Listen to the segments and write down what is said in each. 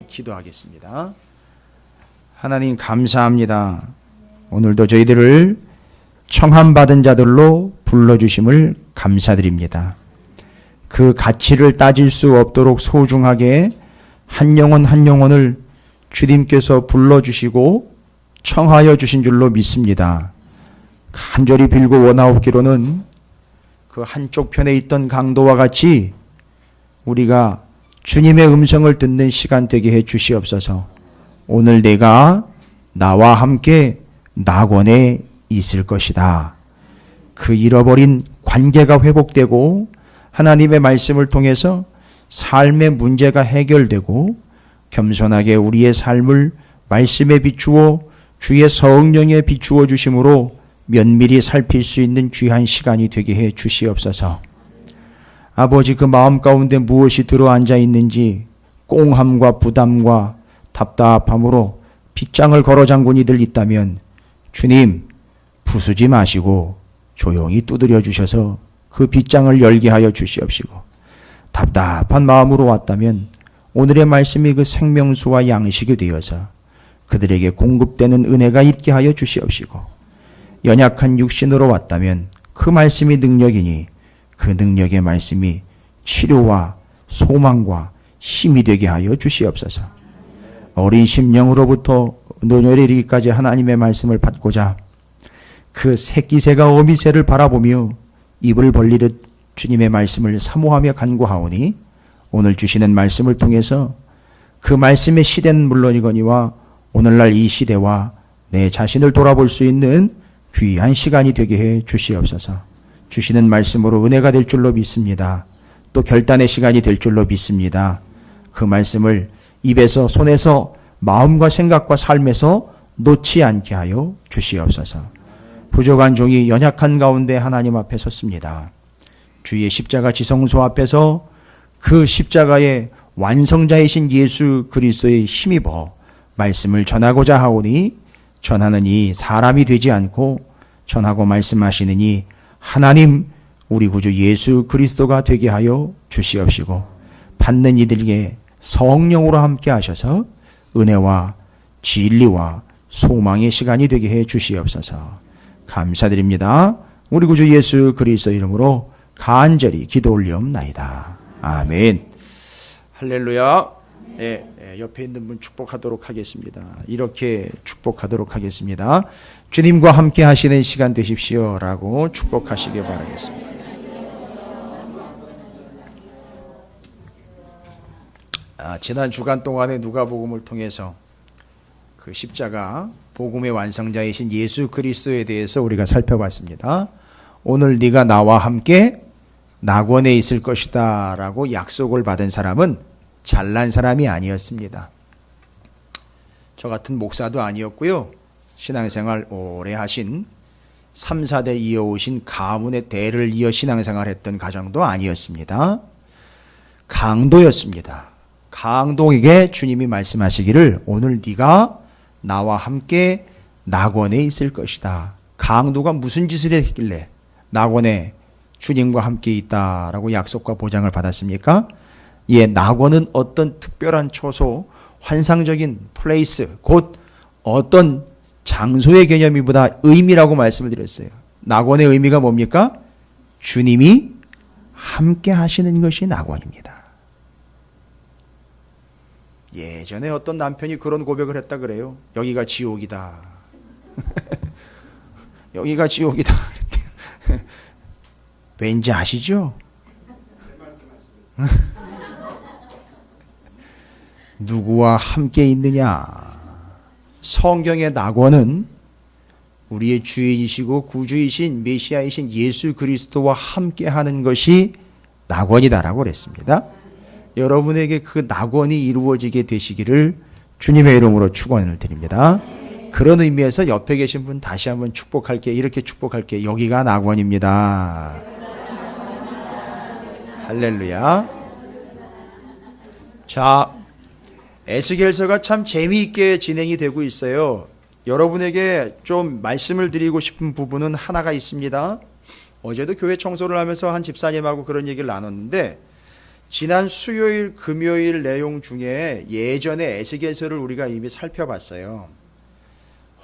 기도하겠습니다. 하나님 감사합니다. 오늘도 저희들을 청함받은 자들로 불러주심을 감사드립니다. 그 가치를 따질 수 없도록 소중하게 한 영혼 한 영혼을 주님께서 불러주시고 청하여 주신 줄로 믿습니다. 간절히 빌고 원하옵기로는 그 한쪽 편에 있던 강도와 같이 우리가 주님의 음성을 듣는 시간 되게 해 주시옵소서. 오늘 내가 나와 함께 낙원에 있을 것이다. 그 잃어버린 관계가 회복되고 하나님의 말씀을 통해서 삶의 문제가 해결되고 겸손하게 우리의 삶을 말씀에 비추어 주의 성령에 비추어 주심으로 면밀히 살필 수 있는 귀한 시간이 되게 해 주시옵소서. 아버지, 그 마음 가운데 무엇이 들어앉아 있는지 꽁함과 부담과 답답함으로 빗장을 걸어 잠근 이들 있다면 주님 부수지 마시고 조용히 두드려 주셔서 그 빗장을 열게 하여 주시옵시고, 답답한 마음으로 왔다면 오늘의 말씀이 그 생명수와 양식이 되어서 그들에게 공급되는 은혜가 있게 하여 주시옵시고, 연약한 육신으로 왔다면 그 말씀이 능력이니 그 능력의 말씀이 치료와 소망과 힘이 되게 하여 주시옵소서. 어린 심령으로부터 노년에 이르기까지 하나님의 말씀을 받고자 그 새끼새가 어미새를 바라보며 입을 벌리듯 주님의 말씀을 사모하며 간구하오니, 오늘 주시는 말씀을 통해서 그 말씀의 시대는 물론이거니와 오늘날 이 시대와 내 자신을 돌아볼 수 있는 귀한 시간이 되게 해 주시옵소서. 주시는 말씀으로 은혜가 될 줄로 믿습니다. 또 결단의 시간이 될 줄로 믿습니다. 그 말씀을 입에서 손에서 마음과 생각과 삶에서 놓지 않게 하여 주시옵소서. 부족한 종이 연약한 가운데 하나님 앞에 섰습니다. 주의 십자가 지성소 앞에서 그 십자가의 완성자이신 예수 그리스도의 힘입어 말씀을 전하고자 하오니, 전하는 이 사람이 되지 않고 전하고 말씀하시는 이 하나님 우리 구주 예수 그리스도가 되게 하여 주시옵시고, 받는 이들에게 성령으로 함께 하셔서 은혜와 진리와 소망의 시간이 되게 해 주시옵소서. 감사드립니다. 우리 구주 예수 그리스도 이름으로 간절히 기도 올리옵나이다. 아멘. 할렐루야. 옆에 있는 분 축복하도록 하겠습니다. 이렇게 축복하도록 하겠습니다. 주님과 함께 하시는 시간 되십시오 라고 축복하시길 바라겠습니다. 지난 주간 동안에 누가복음을 통해서 그 십자가 복음의 완성자이신 예수 그리스도에 대해서 우리가 살펴봤습니다. 오늘 네가 나와 함께 낙원에 있을 것이다 라고 약속을 받은 사람은 잘난 사람이 아니었습니다. 저 같은 목사도 아니었고요. 신앙생활 오래 하신 3, 4대 이어오신 가문의 대를 이어 신앙생활 했던 가정도 아니었습니다. 강도였습니다. 강도에게 주님이 말씀하시기를 오늘 네가 나와 함께 낙원에 있을 것이다. 강도가 무슨 짓을 했길래 낙원에 주님과 함께 있다라고 약속과 보장을 받았습니까? 낙원은 어떤 특별한 처소, 환상적인 플레이스, 곧 어떤 장소의 개념이보다 의미라고 말씀을 드렸어요. 낙원의 의미가 뭡니까? 주님이 함께 하시는 것이 낙원입니다. 예전에 어떤 남편이 그런 고백을 했다 그래요. 여기가 지옥이다. 여기가 지옥이다. 왠지 아시죠? 누구와 함께 있느냐? 성경의 낙원은 우리의 주인이시고 구주이신 메시아이신 예수 그리스도와 함께 하는 것이 낙원이다라고 그랬습니다. 여러분에게 그 낙원이 이루어지게 되시기를 주님의 이름으로 축원을 드립니다. 그런 의미에서 옆에 계신 분 다시 한번 축복할게. 이렇게 축복할게. 여기가 낙원입니다. 할렐루야. 자, 에스겔서가 참 재미있게 진행이 되고 있어요. 여러분에게 좀 말씀을 드리고 싶은 부분은 하나가 있습니다. 어제도 교회 청소를 하면서 한 집사님하고 그런 얘기를 나눴는데, 지난 수요일, 금요일 내용 중에 예전의 에스겔서를 우리가 이미 살펴봤어요.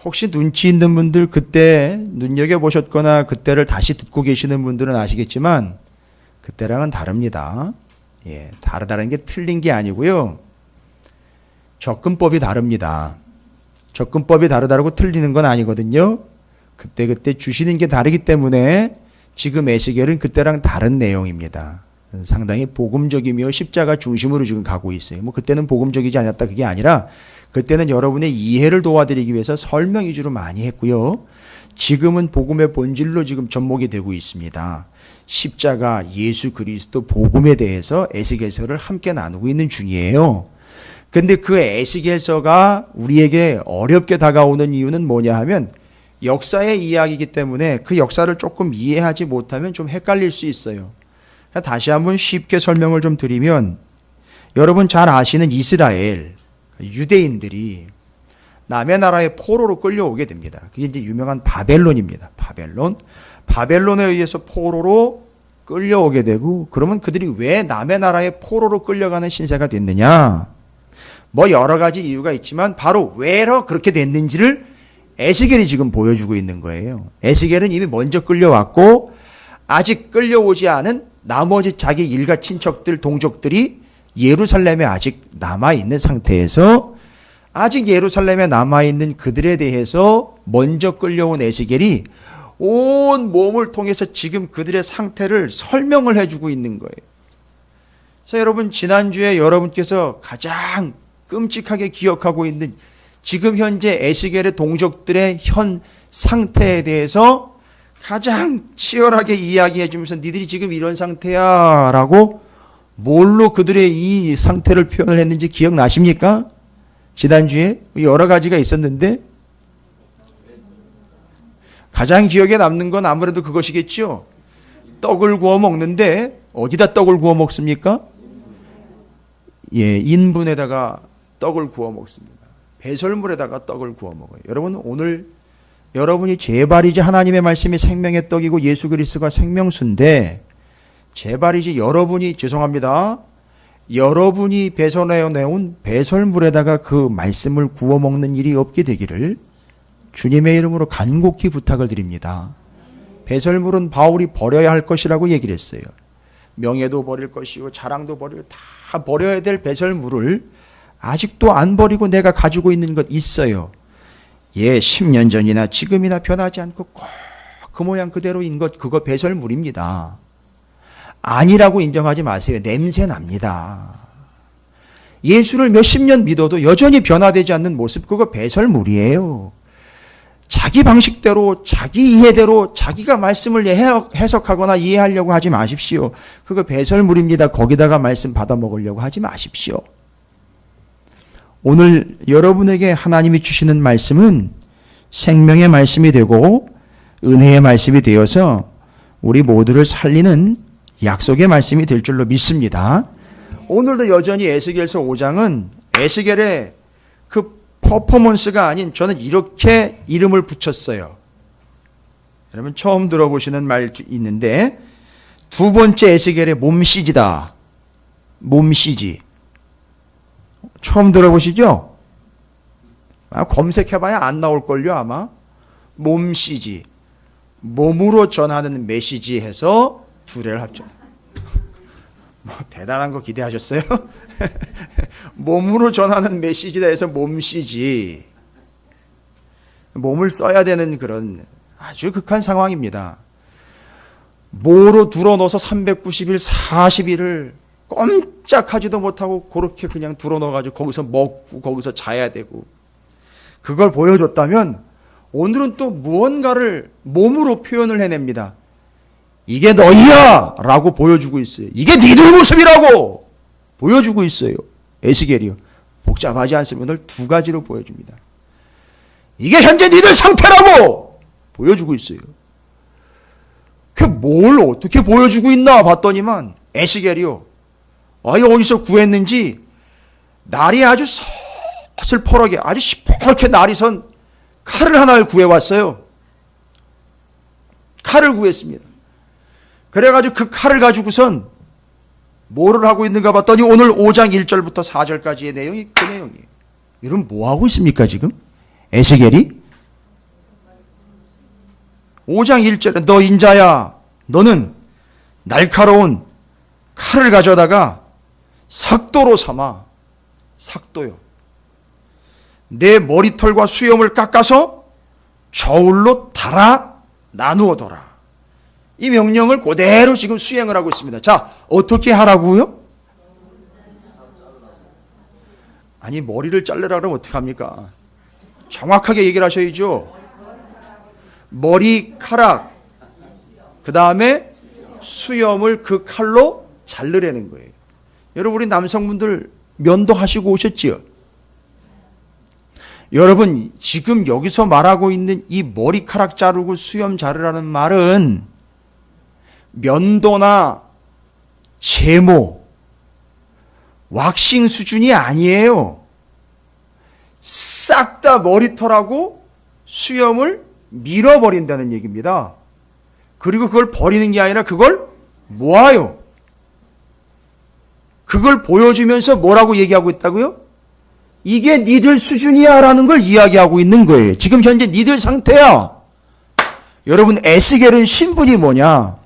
혹시 눈치 있는 분들 그때 눈여겨보셨거나 그때를 다시 듣고 계시는 분들은 아시겠지만 그때랑은 다릅니다. 다르다는 게 틀린 게 아니고요. 접근법이 다릅니다. 접근법이 다르다고 틀리는 건 아니거든요. 그때 주시는 게 다르기 때문에 지금 에스겔은 그때랑 다른 내용입니다. 상당히 복음적이며 십자가 중심으로 지금 가고 있어요. 그때는 복음적이지 않았다 그게 아니라 그때는 여러분의 이해를 도와드리기 위해서 설명 위주로 많이 했고요. 지금은 복음의 본질로 지금 접목이 되고 있습니다. 십자가, 예수 그리스도 복음에 대해서 에스겔서를 함께 나누고 있는 중이에요. 근데 그 에스겔서가 우리에게 어렵게 다가오는 이유는 뭐냐 하면 역사의 이야기이기 때문에 그 역사를 조금 이해하지 못하면 좀 헷갈릴 수 있어요. 다시 한번 쉽게 설명을 좀 드리면 여러분 잘 아시는 이스라엘, 유대인들이 남의 나라의 포로로 끌려오게 됩니다. 그게 이제 유명한 바벨론입니다. 바벨론에 의해서 포로로 끌려오게 되고 그러면 그들이 왜 남의 나라의 포로로 끌려가는 신세가 됐느냐? 여러 가지 이유가 있지만 바로 왜로 그렇게 됐는지를 에스겔이 지금 보여주고 있는 거예요. 에스겔은 이미 먼저 끌려왔고 아직 끌려오지 않은 나머지 자기 일가 친척들, 동족들이 예루살렘에 아직 남아있는 상태에서 아직 예루살렘에 남아있는 그들에 대해서 먼저 끌려온 에스겔이 온 몸을 통해서 지금 그들의 상태를 설명을 해주고 있는 거예요. 그래서 여러분 지난주에 여러분께서 가장 끔찍하게 기억하고 있는 지금 현재 에스겔의 동족들의 현 상태에 대해서 가장 치열하게 이야기해 주면서 니들이 지금 이런 상태야 라고 뭘로 그들의 이 상태를 표현을 했는지 기억나십니까? 지난주에 여러 가지가 있었는데 가장 기억에 남는 건 아무래도 그것이겠죠. 떡을 구워 먹는데 어디다 떡을 구워 먹습니까? 인분에다가 떡을 구워 먹습니다. 배설물에다가 떡을 구워 먹어요. 여러분 오늘 여러분이 제발이지 하나님의 말씀이 생명의 떡이고 예수 그리스도가 생명수인데 제발이지 여러분이 죄송합니다. 여러분이 배설해내온 배설물에다가 그 말씀을 구워 먹는 일이 없게 되기를 주님의 이름으로 간곡히 부탁을 드립니다. 배설물은 바울이 버려야 할 것이라고 얘기를 했어요. 명예도 버릴 것이고 자랑도 버리고 다 버려야 될 배설물을 아직도 안 버리고 내가 가지고 있는 것 있어요. 10년 전이나 지금이나 변하지 않고 꼭 그 모양 그대로인 것 그거 배설물입니다. 아니라고 인정하지 마세요. 냄새 납니다. 예수를 몇십 년 믿어도 여전히 변화되지 않는 모습 그거 배설물이에요. 자기 방식대로 자기 이해대로 자기가 말씀을 해석하거나 이해하려고 하지 마십시오. 그거 배설물입니다. 거기다가 말씀 받아 먹으려고 하지 마십시오. 오늘 여러분에게 하나님이 주시는 말씀은 생명의 말씀이 되고 은혜의 말씀이 되어서 우리 모두를 살리는 약속의 말씀이 될 줄로 믿습니다. 오늘도 여전히 에스겔서 5장은 에스겔의 그 퍼포먼스가 아닌 저는 이렇게 이름을 붙였어요. 여러분 처음 들어보시는 말 있는데 두 번째 에스겔의 몸CG다. 몸CG. 처음 들어보시죠? 검색해봐야 안 나올걸요 아마. 몸CG. 몸으로 전하는 메시지 해서 두 개를 합쳐. 대단한 거 기대하셨어요? 몸으로 전하는 메시지다 해서 몸CG. 몸을 써야 되는 그런 아주 극한 상황입니다. 뭐로 둘어넣어서 390일, 40일을 꼼짝하지도 못하고 그렇게 그냥 둘어넣어가지고 거기서 먹고 거기서 자야 되고 그걸 보여줬다면 오늘은 또 무언가를 몸으로 표현을 해냅니다. 이게 너희야! 라고 보여주고 있어요. 이게 니들 모습이라고! 보여주고 있어요. 에스겔이요. 복잡하지 않습니다. 오늘 두 가지로 보여줍니다. 이게 현재 니들 상태라고! 보여주고 있어요. 그 뭘 어떻게 보여주고 있나 봤더니만 에스겔이요. 아이 어디서 구했는지 날이 아주 서슬퍼하게 아주 시퍼렇게 날이 선 칼을 하나를 구해왔어요. 칼을 구했습니다. 그래가지고 그 칼을 가지고선 뭐를 하고 있는가 봤더니 오늘 5장 1절부터 4절까지의 내용이 그 내용이에요. 여러분 뭐 하고 있습니까 지금? 에스겔이 5장 1절에 너 인자야 너는 날카로운 칼을 가져다가 삭도로 삼아 삭도요. 내 머리털과 수염을 깎아서 저울로 달아 나누어둬라. 이 명령을 그대로 지금 수행을 하고 있습니다. 자, 어떻게 하라고요? 아니 머리를 자르라 그러면 어떡합니까? 정확하게 얘기를 하셔야죠. 머리카락 그 다음에 수염을 그 칼로 자르라는 거예요. 여러분 우리 남성분들 면도하시고 오셨지요? 여러분 지금 여기서 말하고 있는 이 머리카락 자르고 수염 자르라는 말은 면도나 제모, 왁싱 수준이 아니에요. 싹 다 머리털하고 수염을 밀어버린다는 얘기입니다. 그리고 그걸 버리는 게 아니라 그걸 모아요. 그걸 보여주면서 뭐라고 얘기하고 있다고요? 이게 니들 수준이야 라는 걸 이야기하고 있는 거예요. 지금 현재 니들 상태야. 여러분 에스겔은 신분이 뭐냐?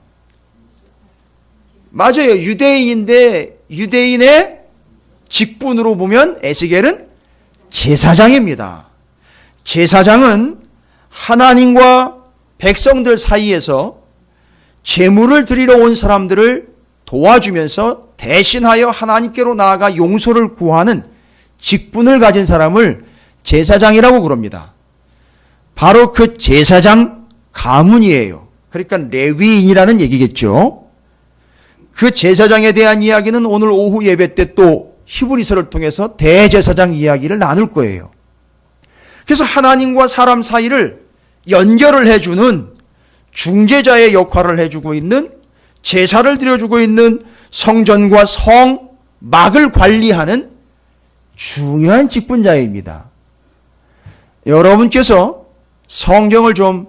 맞아요. 유대인인데 유대인의 직분으로 보면 에스겔은 제사장입니다. 제사장은 하나님과 백성들 사이에서 제물을 드리러 온 사람들을 도와주면서 대신하여 하나님께로 나아가 용서를 구하는 직분을 가진 사람을 제사장이라고 그럽니다. 바로 그 제사장 가문이에요. 그러니까 레위인이라는 얘기겠죠. 그 제사장에 대한 이야기는 오늘 오후 예배 때 또 히브리서를 통해서 대제사장 이야기를 나눌 거예요. 그래서 하나님과 사람 사이를 연결을 해주는 중재자의 역할을 해주고 있는 제사를 드려주고 있는 성전과 성막을 관리하는 중요한 직분자입니다. 여러분께서 성경을 좀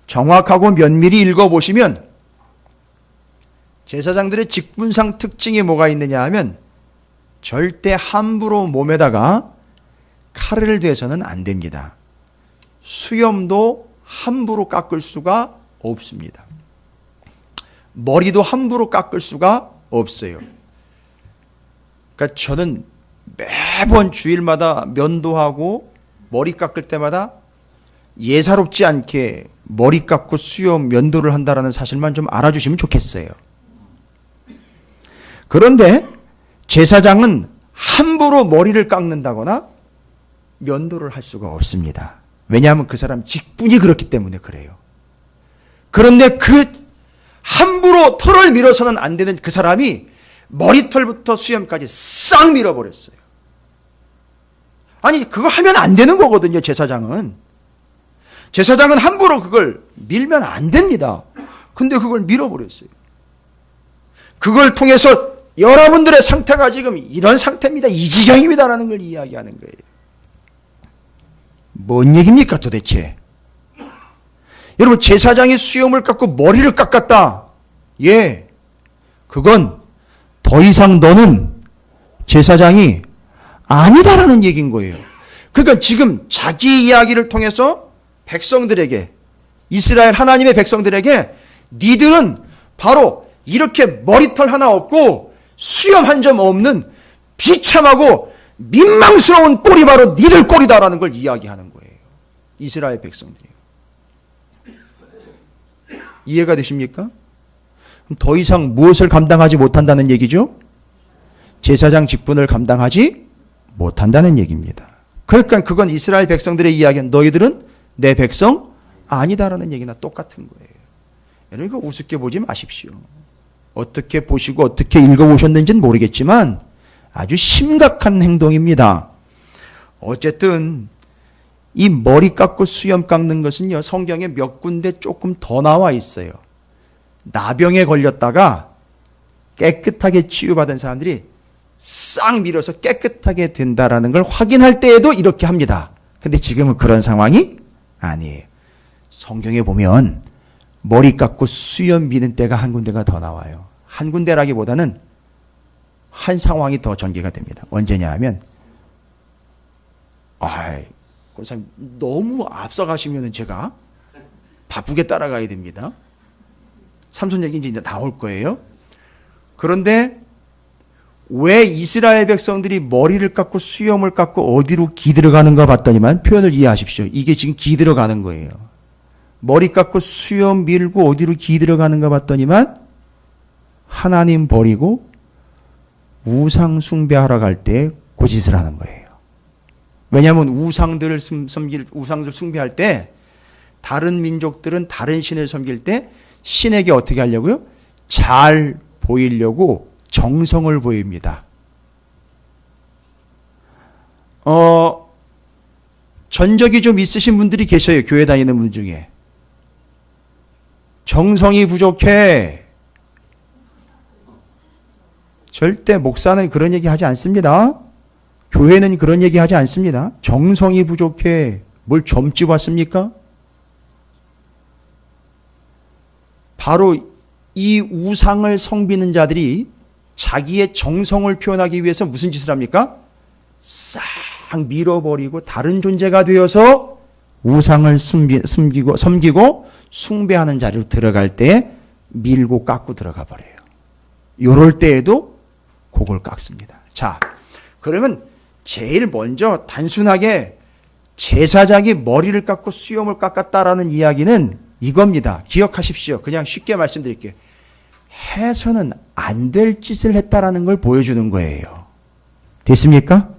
정확하고 면밀히 읽어보시면 제사장들의 직분상 특징이 뭐가 있느냐 하면 절대 함부로 몸에다가 칼을 대서는 안 됩니다. 수염도 함부로 깎을 수가 없습니다. 머리도 함부로 깎을 수가 없어요. 그러니까 저는 매번 주일마다 면도하고 머리 깎을 때마다 예사롭지 않게 머리 깎고 수염 면도를 한다는 사실만 좀 알아주시면 좋겠어요. 그런데 제사장은 함부로 머리를 깎는다거나 면도를 할 수가 없습니다. 왜냐하면 그 사람 직분이 그렇기 때문에 그래요. 그런데 그 함부로 털을 밀어서는 안 되는 그 사람이 머리털부터 수염까지 싹 밀어버렸어요. 아니 그거 하면 안 되는 거거든요. 제사장은 함부로 그걸 밀면 안 됩니다. 근데 그걸 밀어버렸어요. 그걸 통해서 여러분들의 상태가 지금 이런 상태입니다. 이 지경입니다라는 걸 이야기하는 거예요. 뭔 얘기입니까 도대체? 여러분 제사장이 수염을 깎고 머리를 깎았다. 예, 그건 더 이상 너는 제사장이 아니다라는 얘기인 거예요. 그러니까 지금 자기 이야기를 통해서 백성들에게 이스라엘 하나님의 백성들에게 니들은 바로 이렇게 머리털 하나 없고 수염 한 점 없는 비참하고 민망스러운 꼴이 바로 니들 꼴이다라는 걸 이야기하는 거예요. 이스라엘 백성들이요. 이해가 되십니까? 더 이상 무엇을 감당하지 못한다는 얘기죠? 제사장 직분을 감당하지 못한다는 얘기입니다. 그러니까 그건 이스라엘 백성들의 이야기는 너희들은 내 백성 아니다라는 얘기나 똑같은 거예요. 여러분 이거 우습게 보지 마십시오. 어떻게 보시고 어떻게 읽어보셨는지는 모르겠지만 아주 심각한 행동입니다. 어쨌든 이 머리 깎고 수염 깎는 것은요 성경에 몇 군데 조금 더 나와 있어요. 나병에 걸렸다가 깨끗하게 치유받은 사람들이 싹 밀어서 깨끗하게 된다라는 걸 확인할 때에도 이렇게 합니다. 근데 지금은 그런 상황이 아니에요. 성경에 보면 머리 깎고 수염 미는 때가 한 군데가 더 나와요. 한 군데라기보다는 한 상황이 더 전개가 됩니다. 언제냐 하면, 권사님 너무 앞서가시면 제가 바쁘게 따라가야 됩니다. 삼손 얘기 이제 나올 거예요. 그런데 왜 이스라엘 백성들이 머리를 깎고 수염을 깎고 어디로 기들어가는가 봤더니만, 표현을 이해하십시오. 이게 지금 기들어가는 거예요. 머리 깎고 수염 밀고 어디로 기들어가는가 봤더니만 하나님 버리고 우상 숭배하러 갈 때 그 짓을 하는 거예요. 왜냐하면 우상들 숭배할 때, 다른 민족들은 다른 신을 섬길 때 신에게 어떻게 하려고요? 잘 보이려고 정성을 보입니다. 전적이 좀 있으신 분들이 계셔요. 교회 다니는 분 중에. 정성이 부족해. 절대 목사는 그런 얘기 하지 않습니다. 교회는 그런 얘기 하지 않습니다. 정성이 부족해. 뭘 점찍어 왔습니까? 바로 이 우상을 섬기는 자들이 자기의 정성을 표현하기 위해서 무슨 짓을 합니까? 싹 밀어버리고 다른 존재가 되어서 우상을 섬기고 숭배하는 자리로 들어갈 때 밀고 깎고 들어가 버려요. 요럴 때에도 그걸 깎습니다. 자, 그러면 제일 먼저 단순하게 제사장이 머리를 깎고 수염을 깎았다라는 이야기는 이겁니다. 기억하십시오. 그냥 쉽게 말씀드릴게요. 해서는 안 될 짓을 했다라는 걸 보여주는 거예요. 됐습니까?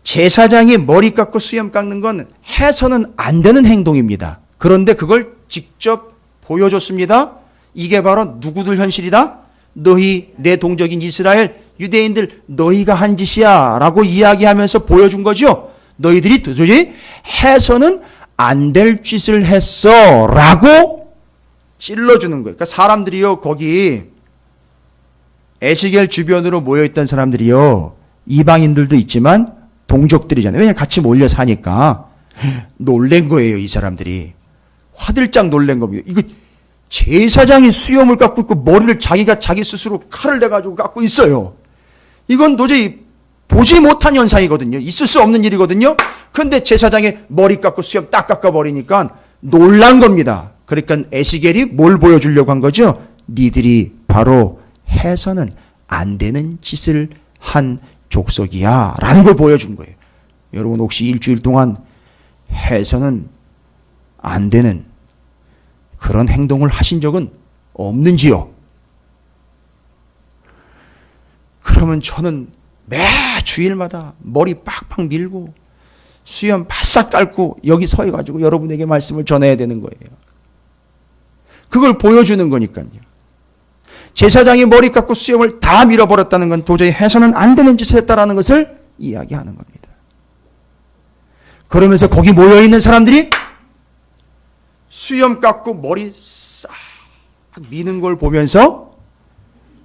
제사장이 머리 깎고 수염 깎는 건 해서는 안 되는 행동입니다. 그런데 그걸 직접 보여줬습니다. 이게 바로 누구들 현실이다? 너희 내 동족인 이스라엘 유대인들 너희가 한 짓이야 라고 이야기하면서 보여준 거죠. 너희들이 도저히 해서는 안 될 짓을 했어 라고 찔러주는 거예요. 그러니까 사람들이요, 거기 에스겔 주변으로 모여있던 사람들이요, 이방인들도 있지만 동족들이잖아요. 왜냐하면 같이 몰려 사니까 놀란 거예요. 이 사람들이 화들짝 놀란 겁니다. 이거 제사장이 수염을 깎고 있고 머리를 자기 스스로 칼을 내가지고 깎고 있어요. 이건 도저히 보지 못한 현상이거든요. 있을 수 없는 일이거든요. 그런데 제사장이 머리 깎고 수염 딱 깎아버리니까 놀란 겁니다. 그러니까 에스겔이 뭘 보여주려고 한 거죠? 니들이 바로 해서는 안 되는 짓을 한 족속이야 라는 걸 보여준 거예요. 여러분 혹시 일주일 동안 해서는 안 되는 그런 행동을 하신 적은 없는지요? 그러면 저는 매 주일마다 머리 빡빡 밀고 수염 바싹 깔고 여기 서 가지고 여러분에게 말씀을 전해야 되는 거예요. 그걸 보여주는 거니까요. 제사장이 머리 깎고 수염을 다 밀어버렸다는 건 도저히 해서는 안 되는 짓을 했다라는 것을 이야기하는 겁니다. 그러면서 거기 모여있는 사람들이 수염 깎고 머리 싹 미는 걸 보면서,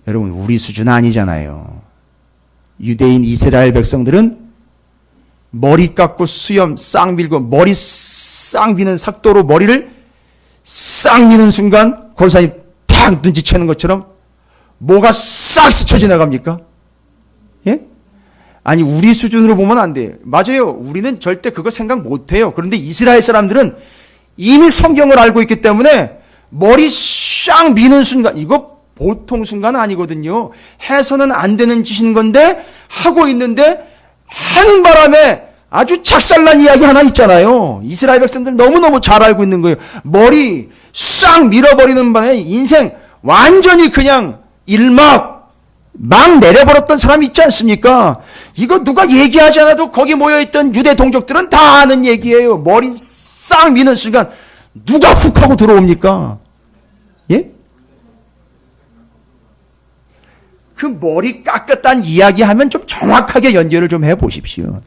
여러분 우리 수준 아니잖아요. 유대인 이스라엘 백성들은 머리 깎고 수염 싹 밀고 머리 싹 미는 삭도로 머리를 싹 미는 순간 권사님 탁 눈치채는 것처럼 뭐가 싹 스쳐 지나갑니까? 예? 아니 우리 수준으로 보면 안 돼요. 맞아요. 우리는 절대 그거 생각 못 해요. 그런데 이스라엘 사람들은 이미 성경을 알고 있기 때문에 머리 싹 미는 순간, 이거 보통 순간 아니거든요. 해서는 안 되는 짓인 건데 하고 있는데 하는 바람에 아주 착살난 이야기 하나 있잖아요. 이스라엘 백성들 너무너무 잘 알고 있는 거예요. 머리 싹 밀어버리는 바람에 인생 완전히 그냥 막 내려버렸던 사람이 있지 않습니까? 이거 누가 얘기하지 않아도 거기 모여있던 유대 동족들은 다 아는 얘기예요. 머리 싹 미는 순간 누가 훅 하고 들어옵니까? 예? 그 머리 깎았다는 이야기하면 좀 정확하게 연결을 좀 해보십시오.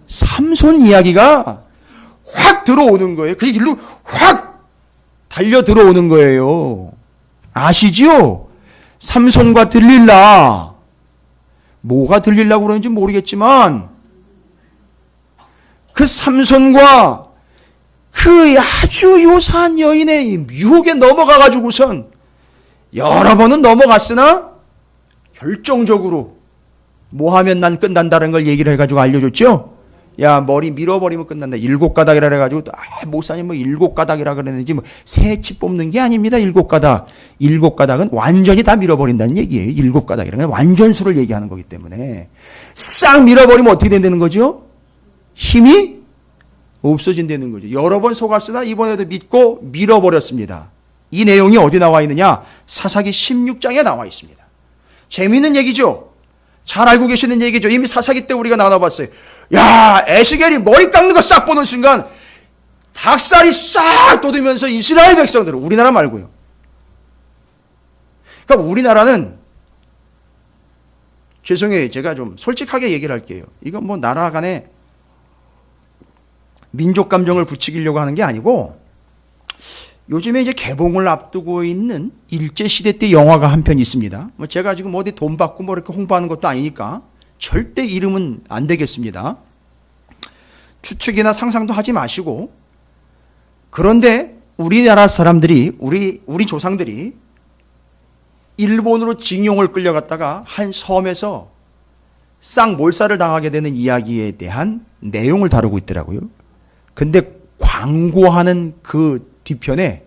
삼손 이야기가 확 들어오는 거예요. 그 일로 확 달려 들어오는 거예요. 아시지요? 삼손과 들릴라. 뭐가 들리려고 그러는지 모르겠지만 그 삼손과 그 아주 요사한 여인의 유혹에 넘어가 가지고선 여러 번은 넘어갔으나 결정적으로 뭐 하면 난 끝난다는 걸 얘기를 해가지고 알려줬죠. 야, 머리 밀어버리면 끝난다. 7가닥이라 해가지고, 목사님 뭐 7가닥이라 그랬는지, 뭐, 새치 뽑는 게 아닙니다. 7가닥. 7가닥은 완전히 다 밀어버린다는 얘기예요. 7가닥이라는 건 완전수를 얘기하는 거기 때문에. 싹 밀어버리면 어떻게 된다는 거죠? 힘이 없어진다는 거죠. 여러 번 속았으나 이번에도 믿고 밀어버렸습니다. 이 내용이 어디 나와 있느냐? 사사기 16장에 나와 있습니다. 재미있는 얘기죠? 잘 알고 계시는 얘기죠? 이미 사사기 때 우리가 나눠봤어요. 야, 에스겔이 머리 깎는 거 싹 보는 순간 닭살이 싹 돋으면서 이스라엘 백성들은, 우리나라 말고요. 그러니까 우리나라는, 죄송해요. 제가 좀 솔직하게 얘기를 할게요. 이건 뭐 나라 간에 민족 감정을 부추기려고 하는 게 아니고, 요즘에 이제 개봉을 앞두고 있는 일제시대 때 영화가 한 편 있습니다. 뭐 제가 지금 어디 돈 받고 뭐 이렇게 홍보하는 것도 아니니까 절대 이름은 안 되겠습니다. 추측이나 상상도 하지 마시고. 그런데 우리나라 사람들이, 우리 조상들이 일본으로 징용을 끌려갔다가 한 섬에서 쌍몰살을 당하게 되는 이야기에 대한 내용을 다루고 있더라고요. 근데 광고하는 그 뒤편에,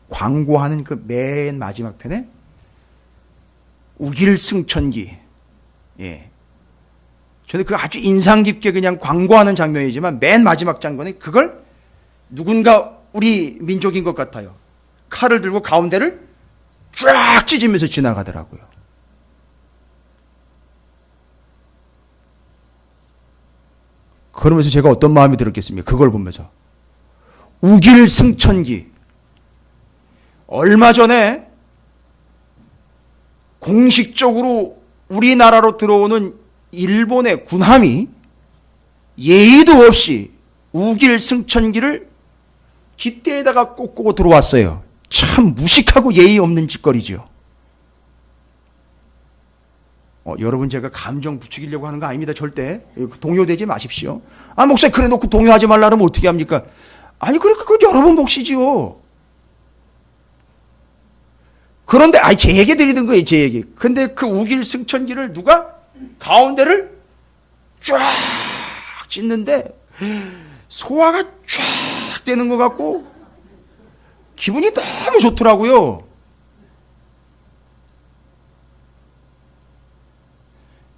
광고하는 그 맨 마지막 편에 우길승천기, 예, 저는 그 아주 인상 깊게 그냥 광고하는 장면이지만 맨 마지막 장면에 그걸 누군가 우리 민족인 것 같아요. 칼을 들고 가운데를 쫙 찢으면서 지나가더라고요. 그러면서 제가 어떤 마음이 들었겠습니까? 그걸 보면서. 우길승천기. 얼마 전에 공식적으로 우리나라로 들어오는 일본의 군함이 예의도 없이 우길승천기를 깃대에다가 꽂고 들어왔어요. 참 무식하고 예의 없는 짓거리죠. 여러분, 제가 감정 부추기려고 하는 거 아닙니다. 절대 동요되지 마십시오. 목사님 그래 놓고 동요하지 말라면 어떻게 합니까? 아니, 그러니까 그건 여러분 몫이지요. 그런데 제 얘기 드리는 거예요. 제 얘기. 근데 그 우길승천기를 누가 가운데를 쫙 찢는데 소화가 쫙 되는 것 같고 기분이 너무 좋더라고요.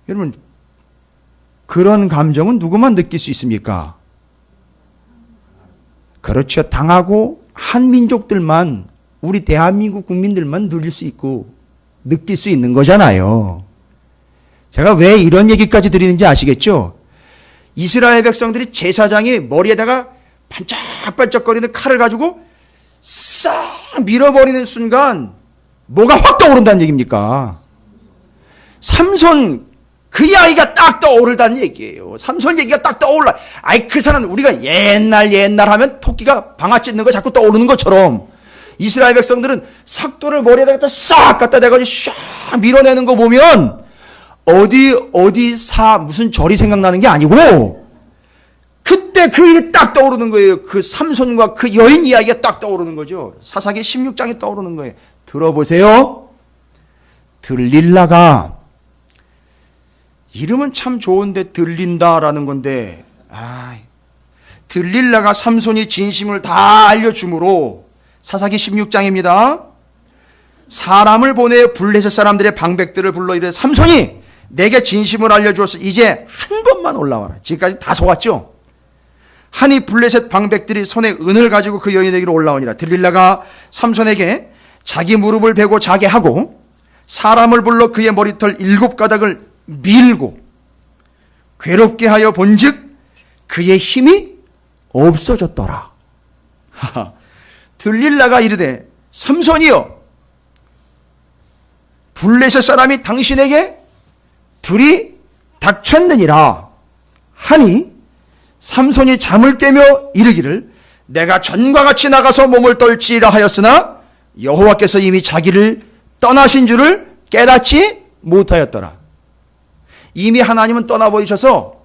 여러분, 그런 감정은 누구만 느낄 수 있습니까? 그렇죠. 당하고 한 민족들만, 우리 대한민국 국민들만 누릴 수 있고 느낄 수 있는 거잖아요. 제가 왜 이런 얘기까지 드리는지 아시겠죠? 이스라엘 백성들이 제사장이 머리에다가 반짝반짝거리는 칼을 가지고 싹 밀어버리는 순간 뭐가 확 떠오른다는 얘기입니까? 삼손, 그 이야기가 딱 떠오르다는 얘기예요. 삼손 얘기가 딱 떠올라. 그 사람, 우리가 옛날 하면 토끼가 방아 찢는 거 자꾸 떠오르는 것처럼 이스라엘 백성들은 삭도를 머리에다가 싹 갖다 대가지고 샥 밀어내는 거 보면 무슨 절이 생각나는 게 아니고 그때 그 일이 딱 떠오르는 거예요. 그 삼손과 그 여인 이야기가 딱 떠오르는 거죠. 사사기 16장이 떠오르는 거예요. 들어보세요. 들릴라가, 이름은 참 좋은데 들린다라는 건데, 들릴라가 삼손이 진심을 다 알려주므로, 사사기 16장입니다. 사람을 보내 블레셋 사람들의 방백들을 불러 이르되, 삼손이 내게 진심을 알려주어서 이제 한 번만 올라와라. 지금까지 다 속았죠? 하니 블레셋 방백들이 손에 은을 가지고 그 여인에게로 올라오니라. 들릴라가 삼손에게 자기 무릎을 베고 자게 하고 사람을 불러 그의 머리털 7가닥을 밀고 괴롭게 하여 본즉 그의 힘이 없어졌더라. 들릴라가 이르되, 삼손이여, 블레셋 사람이 당신에게 둘이 닥쳤느니라 하니 삼손이 잠을 깨며 이르기를, 내가 전과 같이 나가서 몸을 떨지라 하였으나 여호와께서 이미 자기를 떠나신 줄을 깨닫지 못하였더라. 이미 하나님은 떠나버리셔서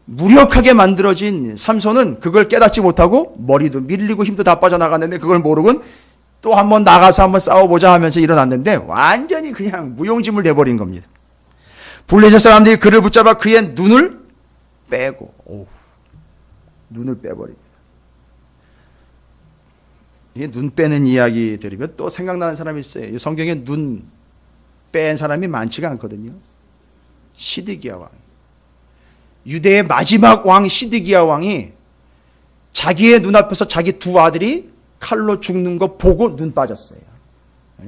무력하게 만들어진 삼손은 그걸 깨닫지 못하고 머리도 밀리고 힘도 다 빠져나갔는데 그걸 모르고 또 한번 나가서 한번 싸워보자 하면서 일어났는데 완전히 그냥 무용지물 돼버린 겁니다. 블레셋 사람들이 그를 붙잡아 그의 눈을 빼고 눈을 빼버립니다. 이게 눈 빼는 이야기 들으면 또 생각나는 사람이 있어요. 성경에 눈 뺀 사람이 많지가 않거든요. 시드기야 왕. 유대의 마지막 왕 시드기야 왕이 자기의 눈앞에서 자기 두 아들이 칼로 죽는 거 보고 눈 빠졌어요.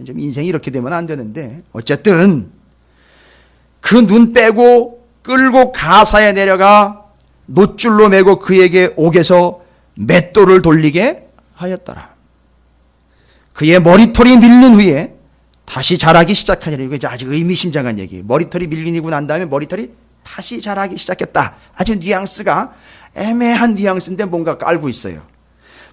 좀 인생이 이렇게 되면 안 되는데 어쨌든 그 눈 빼고 끌고 가사에 내려가 놋줄로 매고 그에게 옥에서 맷돌을 돌리게 하였더라. 그의 머리털이 밀린 후에 다시 자라기 시작하니라. 이거 아주 의미심장한 얘기예요. 머리털이 밀리고 난 다음에 머리털이 다시 자라기 시작했다. 아주 뉘앙스가 애매한 뉘앙스인데 뭔가 깔고 있어요.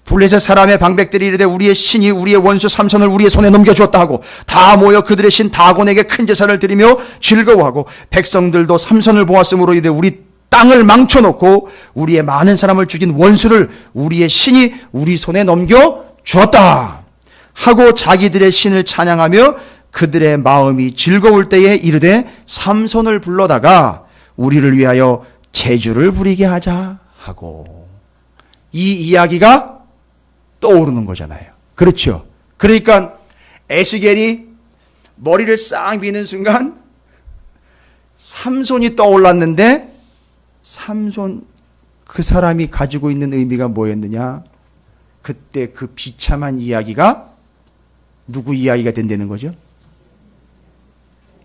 블레셋 사람의 방백들이 이르되 우리의 신이 우리의 원수 삼손을 우리의 손에 넘겨주었다 하고 다 모여 그들의 신 다곤에게 큰 제사를 드리며 즐거워하고 백성들도 삼손을 보았으므로 이르되 우리 땅을 망쳐놓고 우리의 많은 사람을 죽인 원수를 우리의 신이 우리 손에 넘겨주었다 하고 자기들의 신을 찬양하며 그들의 마음이 즐거울 때에 이르되 삼손을 불러다가 우리를 위하여 제주를 부리게 하자 하고 이 이야기가 떠오르는 거잖아요. 그렇죠. 그러니까 에스겔이 머리를 싹 미는 순간 삼손이 떠올랐는데 삼손 그 사람이 가지고 있는 의미가 뭐였느냐? 그때 그 비참한 이야기가 누구 이야기가 된다는 거죠?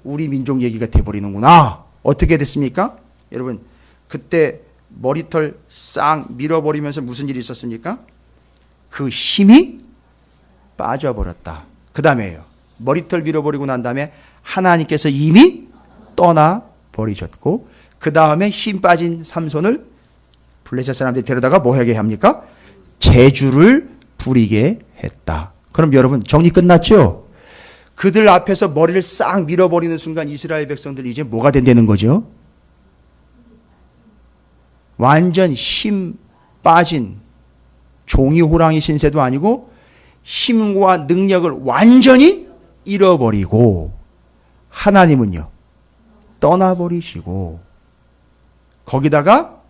우리 민족 얘기가 돼버리는구나. 어떻게 됐습니까? 여러분 그때 머리털 싹 밀어버리면서 무슨 일이 있었습니까? 그 힘이 빠져버렸다. 그 다음에요. 머리털 밀어버리고 난 다음에 하나님께서 이미 떠나버리셨고 그 다음에 힘 빠진 삼손을 블레셋 사람들이 데려다가 뭐 하게 합니까? 제주를 부리게 했다. 그럼 여러분 정리 끝났죠? 그들 앞에서 머리를 싹 밀어버리는 순간 이스라엘 백성들이 이제 뭐가 된다는 거죠? 완전 힘 빠진 종이 호랑이 신세도 아니고 힘과 능력을 완전히 잃어버리고 하나님은요 떠나버리시고 거기다가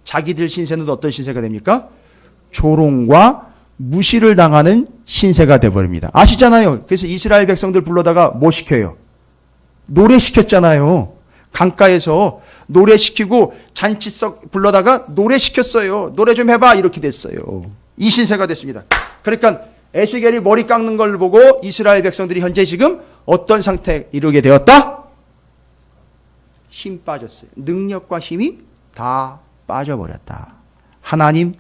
자기들 신세는 어떤 신세가 됩니까? 조롱과 무시를 당하는 신세가 되어버립니다. 아시잖아요. 그래서 이스라엘 백성들 불러다가 뭐 시켜요? 노래 시켰잖아요. 강가에서 노래 시키고 잔치석 불러다가 노래 시켰어요. 노래 좀 해봐 이렇게 됐어요. 이 신세가 됐습니다. 그러니까 에스겔이 머리 깎는 걸 보고 이스라엘 백성들이 현재 지금 어떤 상태에 이르게 되었다? 힘 빠졌어요. 능력과 힘이 다 빠져버렸다. 하나님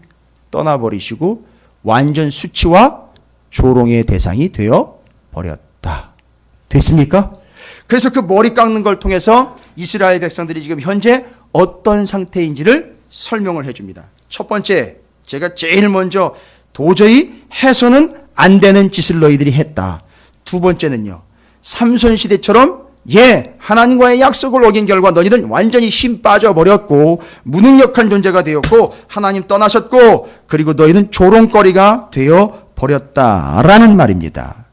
떠나버리시고 완전 수치와 조롱의 대상이 되어버렸다. 됐습니까? 그래서 그 머리 깎는 걸 통해서 이스라엘 백성들이 지금 현재 어떤 상태인지를 설명을 해줍니다. 첫 번째, 제가 제일 먼저 도저히 해서는 안 되는 짓을 너희들이 했다. 두 번째는요, 삼손 시대처럼 하나님과의 약속을 어긴 결과 너희들은 완전히 힘 빠져버렸고 무능력한 존재가 되었고 하나님 떠나셨고 그리고 너희는 조롱거리가 되어버렸다라는 말입니다.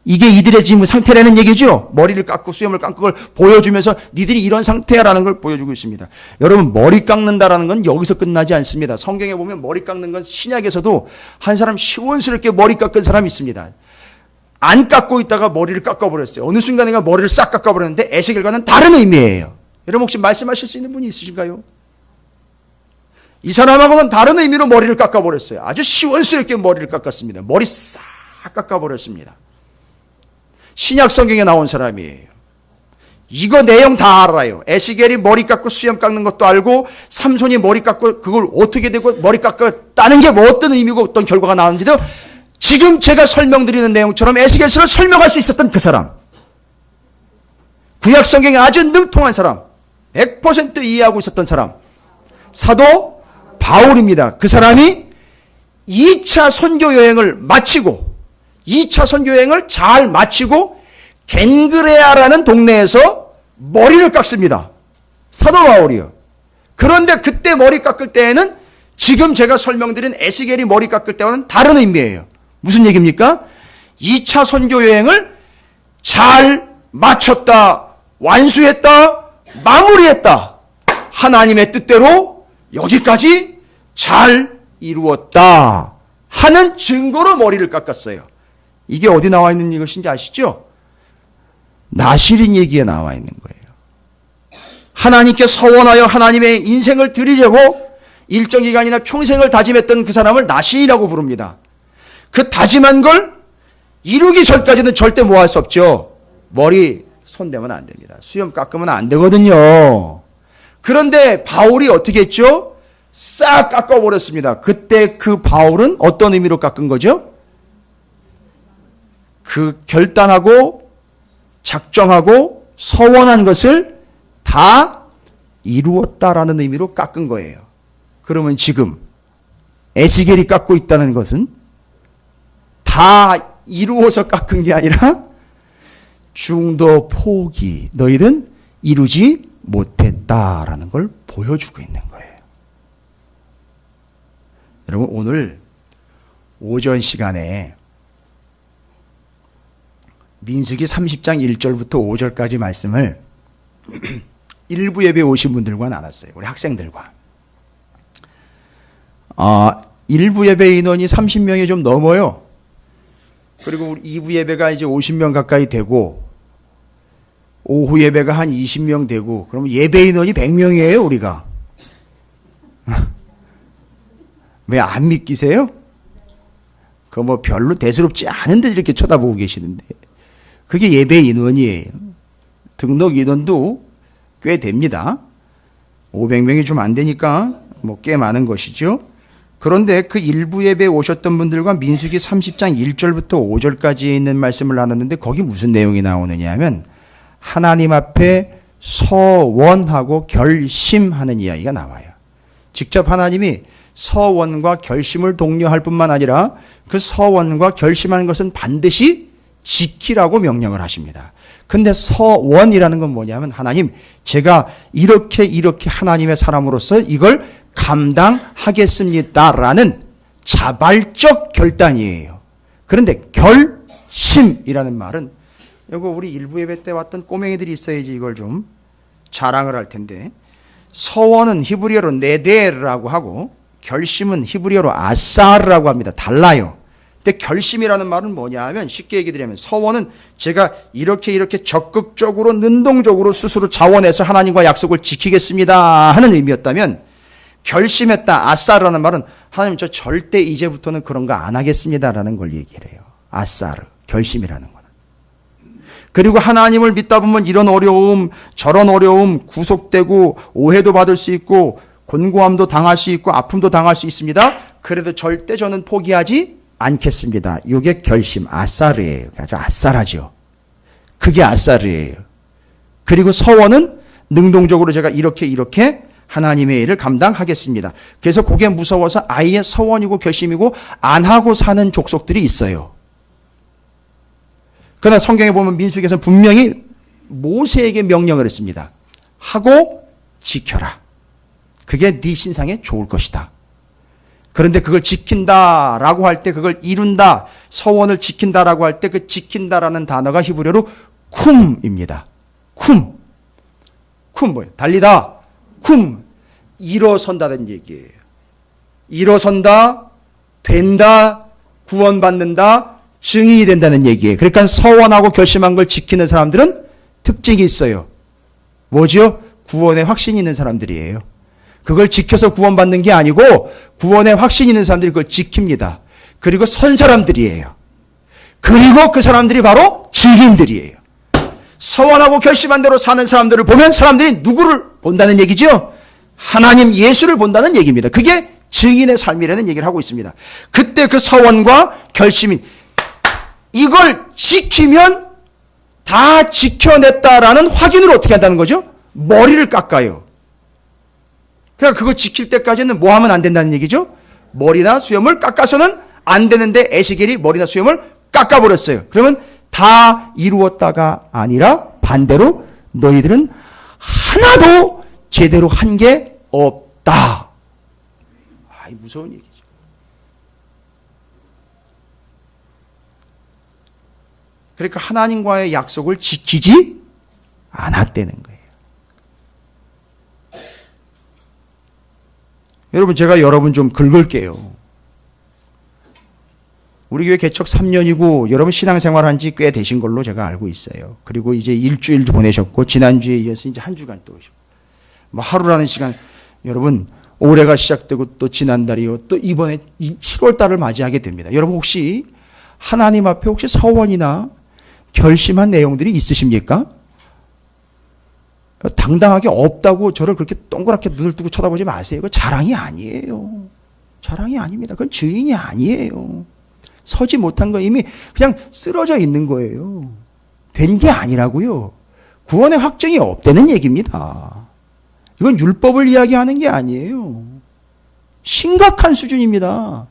이게 이들의 지금 상태라는 얘기죠. 머리를 깎고 수염을 깎은 걸 보여주면서 니들이 이런 상태야라는 걸 보여주고 있습니다. 여러분 머리 깎는다라는 건 여기서 끝나지 않습니다. 성경에 보면 머리 깎는 건 신약에서도 한 사람 시원스럽게 머리 깎은 사람이 있습니다. 안 깎고 있다가 머리를 깎아버렸어요. 어느 순간에 머리를 싹 깎아버렸는데 에스겔과는 다른 의미예요. 여러분 혹시 말씀하실 수 있는 분이 있으신가요? 이 사람하고는 다른 의미로 머리를 깎아버렸어요. 아주 시원스럽게 머리를 깎았습니다. 머리 싹 깎아버렸습니다. 신약 성경에 나온 사람이에요. 이거 내용 다 알아요. 에스겔이 머리 깎고 수염 깎는 것도 알고 삼손이 머리 깎고 그걸 어떻게 되고 머리 깎았다는 게 뭐 어떤 의미고 어떤 결과가 나오는지도 지금 제가 설명드리는 내용처럼 에스겔서를 설명할 수 있었던 그 사람. 구약 성경에 아주 능통한 사람. 100% 이해하고 있었던 사람. 사도 바울입니다. 그 사람이 2차 선교 여행을 마치고 2차 선교 여행을 잘 마치고 겐그레아라는 동네에서 머리를 깎습니다. 사도 바울이요. 그런데 그때 머리 깎을 때에는 지금 제가 설명드린 에스겔이 머리 깎을 때와는 다른 의미예요. 무슨 얘기입니까? 2차 선교 여행을 잘 마쳤다, 완수했다, 마무리했다. 하나님의 뜻대로 여기까지 잘 이루었다 하는 증거로 머리를 깎았어요. 이게 어디 나와 있는 것인지 아시죠? 나실인 얘기에 나와 있는 거예요. 하나님께 서원하여 하나님의 인생을 드리려고 일정 기간이나 평생을 다짐했던 그 사람을 나실이라고 부릅니다. 그 다짐한 걸 이루기 전까지는 절대 뭐 할 수 없죠. 머리 손대면 안 됩니다. 수염 깎으면 안 되거든요. 그런데 바울이 어떻게 했죠? 싹 깎아버렸습니다. 그때 그 바울은 어떤 의미로 깎은 거죠? 그 결단하고 작정하고 서원한 것을 다 이루었다라는 의미로 깎은 거예요. 그러면 지금 에스겔이 깎고 있다는 것은 다 이루어서 깎은 게 아니라 중도 포기, 너희는 이루지 못했다라는 걸 보여주고 있는 거예요. 여러분, 오늘 오전 시간에 민수기 30장 1절부터 5절까지 말씀을 일부 예배 오신 분들과 나눴어요. 우리 학생들과. 일부 예배 인원이 30명이 좀 넘어요. 그리고 우리 2부 예배가 이제 50명 가까이 되고, 오후 예배가 한 20명 되고, 그러면 예배 인원이 100명이에요, 우리가. 왜 안 믿기세요? 그거 뭐 별로 대수롭지 않은데 이렇게 쳐다보고 계시는데. 그게 예배 인원이에요. 등록 인원도 꽤 됩니다. 500명이 좀 안 되니까 뭐 꽤 많은 것이죠. 그런데 그 일부 예배에 오셨던 분들과 민수기 30장 1절부터 5절까지에 있는 말씀을 나눴는데 거기 무슨 내용이 나오느냐 하면 하나님 앞에 서원하고 결심하는 이야기가 나와요. 직접 하나님이 서원과 결심을 독려할 뿐만 아니라 그 서원과 결심하는 것은 반드시 지키라고 명령을 하십니다. 근데 서원이라는 건 뭐냐면 하나님, 제가 이렇게 하나님의 사람으로서 이걸 감당하겠습니다라는 자발적 결단이에요. 그런데 결심이라는 말은, 이거 우리 일부 예배 때 왔던 꼬맹이들이 있어야지 이걸 좀 자랑을 할 텐데, 서원은 히브리어로 네데르라고 하고 결심은 히브리어로 아사르라고 합니다. 달라요. 근데 결심이라는 말은 뭐냐 하면, 쉽게 얘기 드리면 서원은 제가 이렇게 적극적으로 능동적으로 스스로 자원해서 하나님과 약속을 지키겠습니다 하는 의미였다면, 결심했다, 아사르라는 말은 하나님, 저 절대 이제부터는 그런 거 안 하겠습니다라는 걸 얘기를 해요. 아사르, 결심이라는 거는. 그리고 하나님을 믿다 보면 이런 어려움, 저런 어려움, 구속되고 오해도 받을 수 있고 곤고함도 당할 수 있고 아픔도 당할 수 있습니다. 그래도 절대 저는 포기하지 않겠습니다. 이게 결심, 아사르예요. 아주 아싸라죠. 그게 아사르예요. 그리고 서원은 능동적으로 제가 이렇게 하나님의 일을 감당하겠습니다. 그래서 그게 무서워서 아예 서원이고 결심이고 안 하고 사는 족속들이 있어요. 그러나 성경에 보면 민수기에서는 분명히 모세에게 명령을 했습니다. 하고 지켜라. 그게 네 신상에 좋을 것이다. 그런데 그걸 지킨다라고 할 때, 그걸 이룬다, 서원을 지킨다라고 할 때 그 지킨다라는 단어가 히브리어로 쿰입니다. 쿰 뭐예요? 달리다. 쿰, 일어선다는 얘기예요. 일어선다, 된다, 구원받는다, 증인이 된다는 얘기예요. 그러니까 서원하고 결심한 걸 지키는 사람들은 특징이 있어요. 뭐죠? 구원의 확신이 있는 사람들이에요. 그걸 지켜서 구원받는 게 아니고 구원의 확신이 있는 사람들이 그걸 지킵니다. 그리고 선 사람들이에요. 그리고 그 사람들이 바로 증인들이에요. 서원하고 결심한 대로 사는 사람들을 보면 사람들이 누구를 본다는 얘기죠? 하나님 예수를 본다는 얘기입니다. 그게 증인의 삶이라는 얘기를 하고 있습니다. 그때 그 서원과 결심이, 이걸 지키면 다 지켜냈다라는 확인을 어떻게 한다는 거죠? 머리를 깎아요. 그러니까 그거 지킬 때까지는 뭐 하면 안 된다는 얘기죠? 머리나 수염을 깎아서는 안 되는데 에스겔이 머리나 수염을 깎아버렸어요. 그러면 다 이루었다가 아니라 반대로 너희들은 하나도 제대로 한 게 없다. 무서운 얘기죠. 그러니까 하나님과의 약속을 지키지 않았다는 거예요. 여러분, 제가 여러분 좀 긁을게요. 우리 교회 개척 3년이고 여러분 신앙생활 한 지 꽤 되신 걸로 제가 알고 있어요. 그리고 이제 일주일도 보내셨고 지난주에 이어서 이제 한 주간 또 오시고 뭐 하루라는 시간, 여러분 올해가 시작되고 또 지난달이요 또 이번에 7월 달을 맞이하게 됩니다. 여러분 혹시 하나님 앞에 혹시 서원이나 결심한 내용들이 있으십니까? 당당하게 없다고 저를 그렇게 동그랗게 눈을 뜨고 쳐다보지 마세요. 그건 자랑이 아니에요. 자랑이 아닙니다. 그건 증인이 아니에요. 서지 못한 거 이미 그냥 쓰러져 있는 거예요. 된 게 아니라고요. 구원의 확정이 없다는 얘기입니다. 이건 율법을 이야기하는 게 아니에요. 심각한 수준입니다.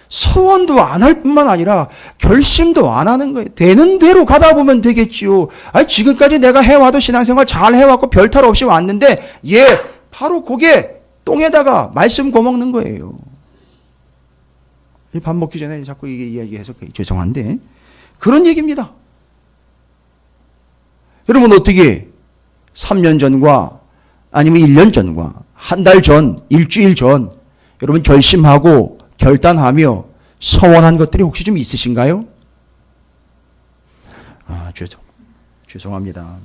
서원도 안 할 뿐만 아니라 결심도 안 하는 거예요. 되는 대로 가다 보면 되겠지요. 아니, 지금까지 내가 해와도 신앙생활 잘 해왔고 별탈 없이 왔는데 바로 그게 똥에다가 말씀 거먹는 거예요. 밥 먹기 전에 자꾸 이게 이야기해서 죄송한데 그런 얘기입니다. 여러분 어떻게 3년 전과 아니면 1년 전과 한 달 전, 일주일 전 여러분 결심하고 결단하며 서원한 것들이 혹시 좀 있으신가요? 죄송합니다.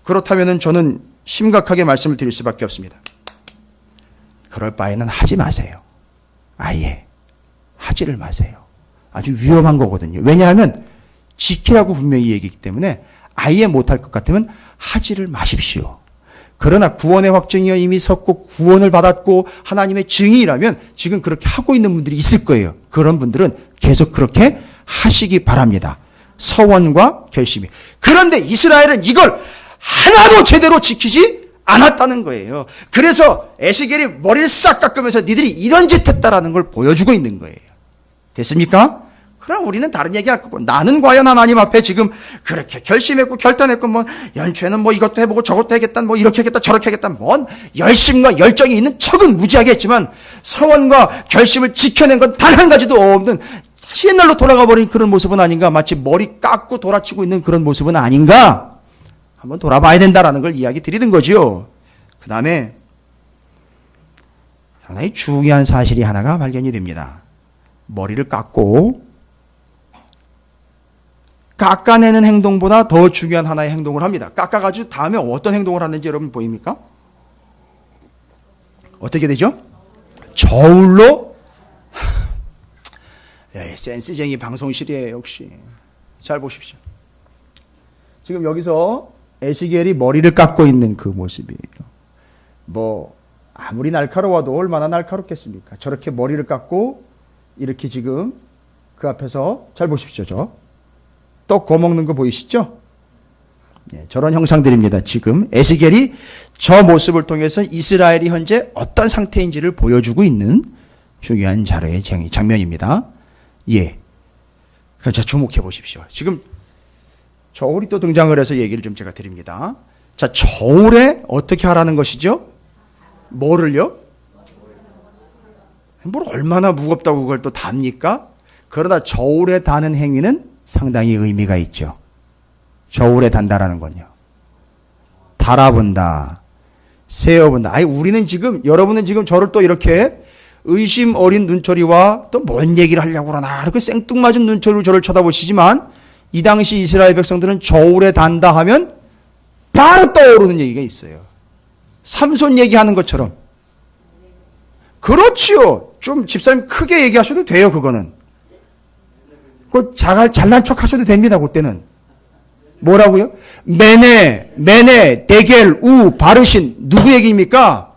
그렇다면 저는 심각하게 말씀을 드릴 수밖에 없습니다. 그럴 바에는 하지 마세요. 아예 하지를 마세요. 아주 위험한 거거든요. 왜냐하면 지키라고 분명히 얘기했기 때문에 아예 못할 것 같으면 하지를 마십시오. 그러나 구원의 확정이 이미 섰고 구원을 받았고 하나님의 증인이라면 지금 그렇게 하고 있는 분들이 있을 거예요. 그런 분들은 계속 그렇게 하시기 바랍니다. 서원과 결심이. 그런데 이스라엘은 이걸 하나도 제대로 지키지 않았다는 거예요. 그래서 에스겔이 머리를 싹 깎으면서 니들이 이런 짓 했다라는 걸 보여주고 있는 거예요. 됐습니까? 그럼 우리는 다른 얘기 할 거고, 나는 과연 하나님 앞에 지금 그렇게 결심했고 결단했고 뭐 연초에는 뭐 이것도 해보고 저것도 하겠다, 뭐 이렇게 하겠다 저렇게 하겠다, 뭔 열심과 열정이 있는 척은 무지하게 했지만 서원과 결심을 지켜낸 건 단 한 가지도 없는 옛날로 돌아가 버린 그런 모습은 아닌가, 마치 머리 깎고 돌아치고 있는 그런 모습은 아닌가, 한번 돌아봐야 된다라는 걸 이야기 드리는 거죠. 그 다음에 상당히 중요한 사실이 하나가 발견이 됩니다. 머리를 깎아내는 행동보다 더 중요한 하나의 행동을 합니다. 깎아가지고 다음에 어떤 행동을 하는지 여러분 보입니까? 어떻게 되죠? 저울로 센스쟁이 방송실이에요. 역시 잘 보십시오. 지금 여기서 에스겔이 머리를 깎고 있는 그 모습이에요. 뭐 아무리 날카로워도 얼마나 날카롭겠습니까? 저렇게 머리를 깎고 이렇게 지금 그 앞에서 잘 보십시오. 떡 구워먹는 거 보이시죠? 네, 저런 형상들입니다. 지금 에스겔이 저 모습을 통해서 이스라엘이 현재 어떤 상태인지를 보여주고 있는 중요한 자료의 장면입니다. 자, 주목해 보십시오. 지금 저울이 또 등장을 해서 얘기를 좀 제가 드립니다. 자, 저울에 어떻게 하라는 것이죠? 뭐를요? 뭘 얼마나 무겁다고 그걸 또 답니까? 그러나 저울에 다는 행위는 상당히 의미가 있죠. 저울에 단다라는 건요. 달아본다, 세어본다. 아니, 우리는 지금, 여러분은 지금 저를 또 이렇게 의심 어린 눈초리와 또 뭔 얘기를 하려고 그러나, 이렇게 생뚱맞은 눈초리로 저를 쳐다보시지만, 이 당시 이스라엘 백성들은 저울에 단다 하면 바로 떠오르는 얘기가 있어요. 삼손 얘기하는 것처럼. 그렇지요. 좀 집사님 크게 얘기하셔도 돼요, 그거는. 그 잘난 척 하셔도 됩니다, 그때는. 뭐라고요? 메네, 데겔, 우, 바르신. 누구 얘기입니까?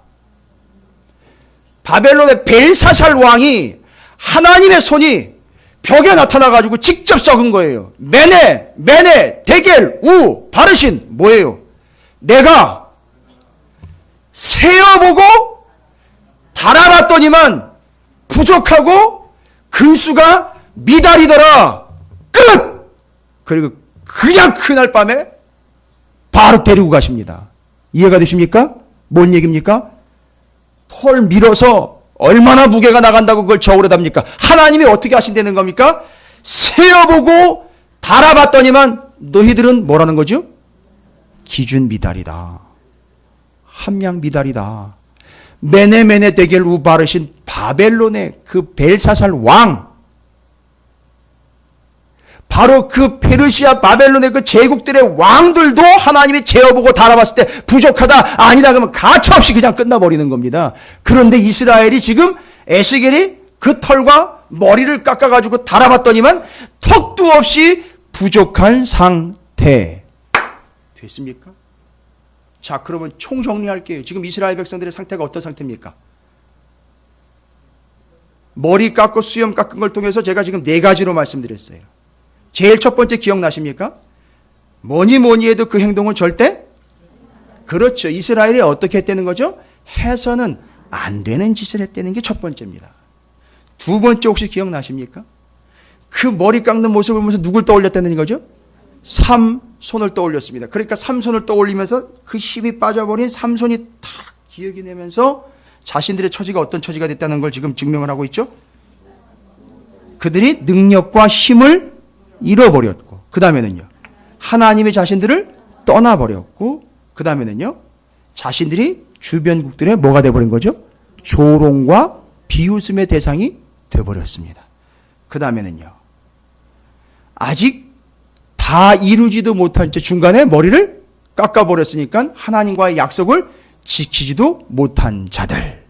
바벨론의 벨사살 왕이 하나님의 손이 벽에 나타나가지고 직접 썩은 거예요. 메네, 데겔, 우, 바르신. 뭐예요? 내가 세어보고 달아봤더니만 부족하고 근수가 미달이더라. 끝! 그리고 그냥 그날 밤에 바로 데리고 가십니다. 이해가 되십니까? 뭔 얘기입니까? 털 밀어서 얼마나 무게가 나간다고 그걸 저울에 답니까? 하나님이 어떻게 하신다는 겁니까? 세어보고 달아봤더니만 너희들은 뭐라는 거죠? 기준 미달이다. 함량 미달이다. 메네메네 대겔 우바르신 바벨론의 그 벨사살 왕, 바로 그 페르시아 바벨론의 그 제국들의 왕들도 하나님이 재어보고 달아봤을 때 부족하다, 아니다 그러면 가차없이 그냥 끝나버리는 겁니다. 그런데 이스라엘이 지금 에스겔이 그 털과 머리를 깎아가지고 달아봤더니만 턱도 없이 부족한 상태 됐습니까? 자, 그러면 총정리할게요. 지금 이스라엘 백성들의 상태가 어떤 상태입니까? 머리 깎고 수염 깎은 걸 통해서 제가 지금 4가지로 말씀드렸어요. 제일 첫 번째 기억나십니까? 뭐니 해도 그 행동은 절대, 그렇죠. 이스라엘이 어떻게 했다는 거죠? 해서는 안 되는 짓을 했다는 게 첫 번째입니다. 두 번째 혹시 기억나십니까? 그 머리 깎는 모습을 보면서 누굴 떠올렸다는 거죠? 삼손을 떠올렸습니다. 그러니까 삼손을 떠올리면서 그 힘이 빠져버린 삼손이 탁 기억이 나면서 자신들의 처지가 어떤 처지가 됐다는 걸 지금 증명을 하고 있죠. 그들이 능력과 힘을 잃어버렸고, 그 다음에는요, 하나님의 자신들을 떠나버렸고, 그 다음에는요, 자신들이 주변국들의 뭐가 돼버린 거죠? 조롱과 비웃음의 대상이 돼버렸습니다. 그 다음에는요, 아직 다 이루지도 못한 채 중간에 머리를 깎아버렸으니까 하나님과의 약속을 지키지도 못한 자들.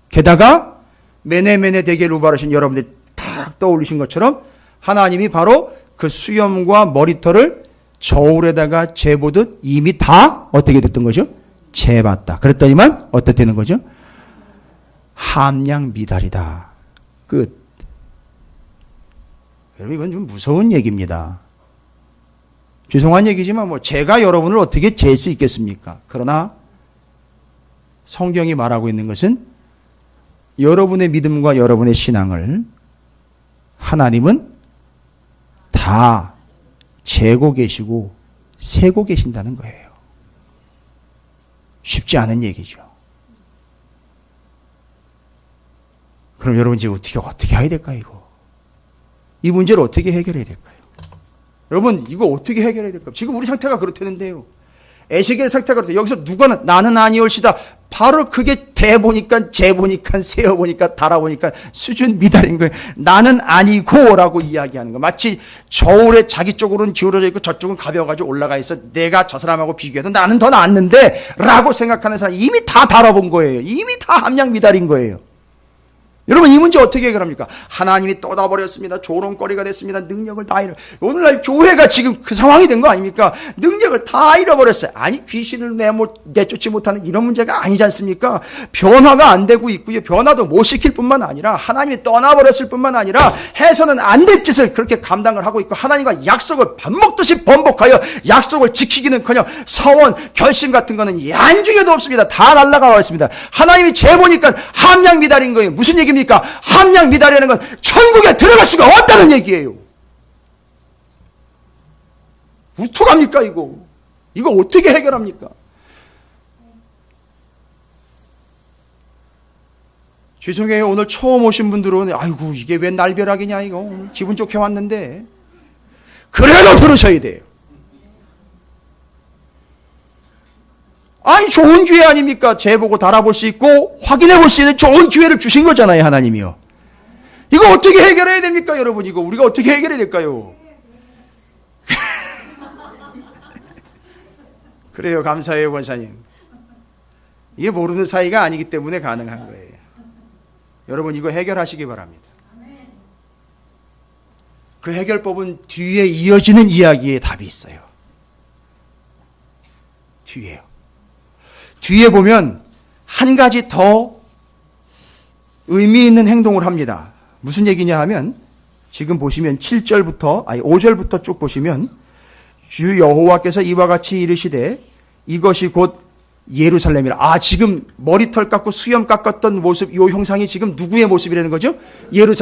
게다가 메네메네 대겔 우바르신 여러분들이 탁 떠올리신 것처럼 하나님이 바로 그 수염과 머리털을 저울에다가 재보듯 이미 다 어떻게 됐던 거죠? 재봤다. 그랬더니만 어떻게 되는 거죠? 함량 미달이다. 끝. 여러분, 이건 좀 무서운 얘기입니다. 죄송한 얘기지만 뭐 제가 여러분을 어떻게 잴 수 있겠습니까? 그러나 성경이 말하고 있는 것은 여러분의 믿음과 여러분의 신앙을 하나님은 다 재고 계시고 세고 계신다는 거예요. 쉽지 않은 얘기죠. 그럼 여러분 이제 어떻게 해야 될까요, 이거? 이 문제를 어떻게 해결해야 될까요? 여러분, 이거 어떻게 해결해야 될까요? 지금 우리 상태가 그렇다는데요. 에스겔 상태가 그렇다. 여기서 누가 나는 아니올시다. 바로 그게 대보니까 재보니까 세어보니까 달아보니까 수준 미달인 거예요. 나는 아니고라고 이야기하는 거. 마치 저울에 자기 쪽으로는 기울어져 있고 저쪽은 가벼워가지고 올라가 있어. 내가 저 사람하고 비교해도 나는 더 낫는데 라고 생각하는 사람 이미 다 달아본 거예요. 이미 다 함량 미달인 거예요. 여러분, 이 문제 어떻게 해결합니까? 하나님이 떠나버렸습니다. 조롱거리가 됐습니다. 능력을 다 오늘날 교회가 지금 그 상황이 된 거 아닙니까? 능력을 다 잃어버렸어요. 아니, 귀신을 내쫓지 못하는 이런 문제가 아니지 않습니까? 변화가 안 되고 있고요. 변화도 못 시킬 뿐만 아니라 하나님이 떠나버렸을 뿐만 아니라 해서는 안 될 짓을 그렇게 감당을 하고 있고, 하나님과 약속을 밥 먹듯이 번복하여 약속을 지키기는커녕 서원, 결심 같은 거는 안중에도 없습니다. 다 날아가 있습니다. 하나님이 재보니까 함량 미달인 거예요. 무슨 얘기입니까? 함량 미달이라는 건 천국에 들어갈 수가 없다는 얘기예요. 어떡합니까 이거? 이거 어떻게 해결합니까? 죄송해요. 오늘 처음 오신 분들은 아이고 이게 웬 날벼락이냐 이거. 오늘 기분 좋게 왔는데. 그래도 들으셔야 돼요. 아니, 좋은 기회 아닙니까? 재보고 달아볼 수 있고 확인해 볼 수 있는 좋은 기회를 주신 거잖아요, 하나님이요. 이거 어떻게 해결해야 됩니까, 여러분? 이거 우리가 어떻게 해결해야 될까요? 그래요, 감사해요, 권사님. 이게 모르는 사이가 아니기 때문에 가능한 거예요. 여러분, 이거 해결하시기 바랍니다. 그 해결법은 뒤에 이어지는 이야기에 답이 있어요. 뒤에요. 뒤에 보면 한 가지 더 의미 있는 행동을 합니다. 무슨 얘기냐 하면 지금 보시면 5절부터 쭉 보시면 주 여호와께서 이와 같이 이르시되 이것이 곧 예루살렘이라. 지금 머리털 깎고 수염 깎았던 모습, 이 형상이 지금 누구의 모습이라는 거죠?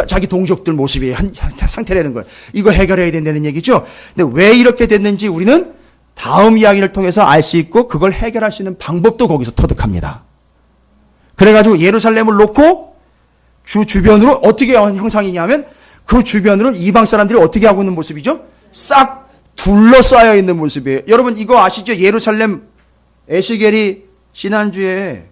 자기 동족들 모습의 한 상태라는 거예요. 이거 해결해야 된다는 얘기죠. 근데 왜 이렇게 됐는지 우리는 다음 이야기를 통해서 알 수 있고 그걸 해결할 수 있는 방법도 거기서 터득합니다. 그래가지고 예루살렘을 놓고 주 주변으로 어떻게 형상이냐면 그 주변으로 이방 사람들이 어떻게 하고 있는 모습이죠? 싹 둘러싸여 있는 모습이에요. 여러분 이거 아시죠? 예루살렘 에스겔이 지난주에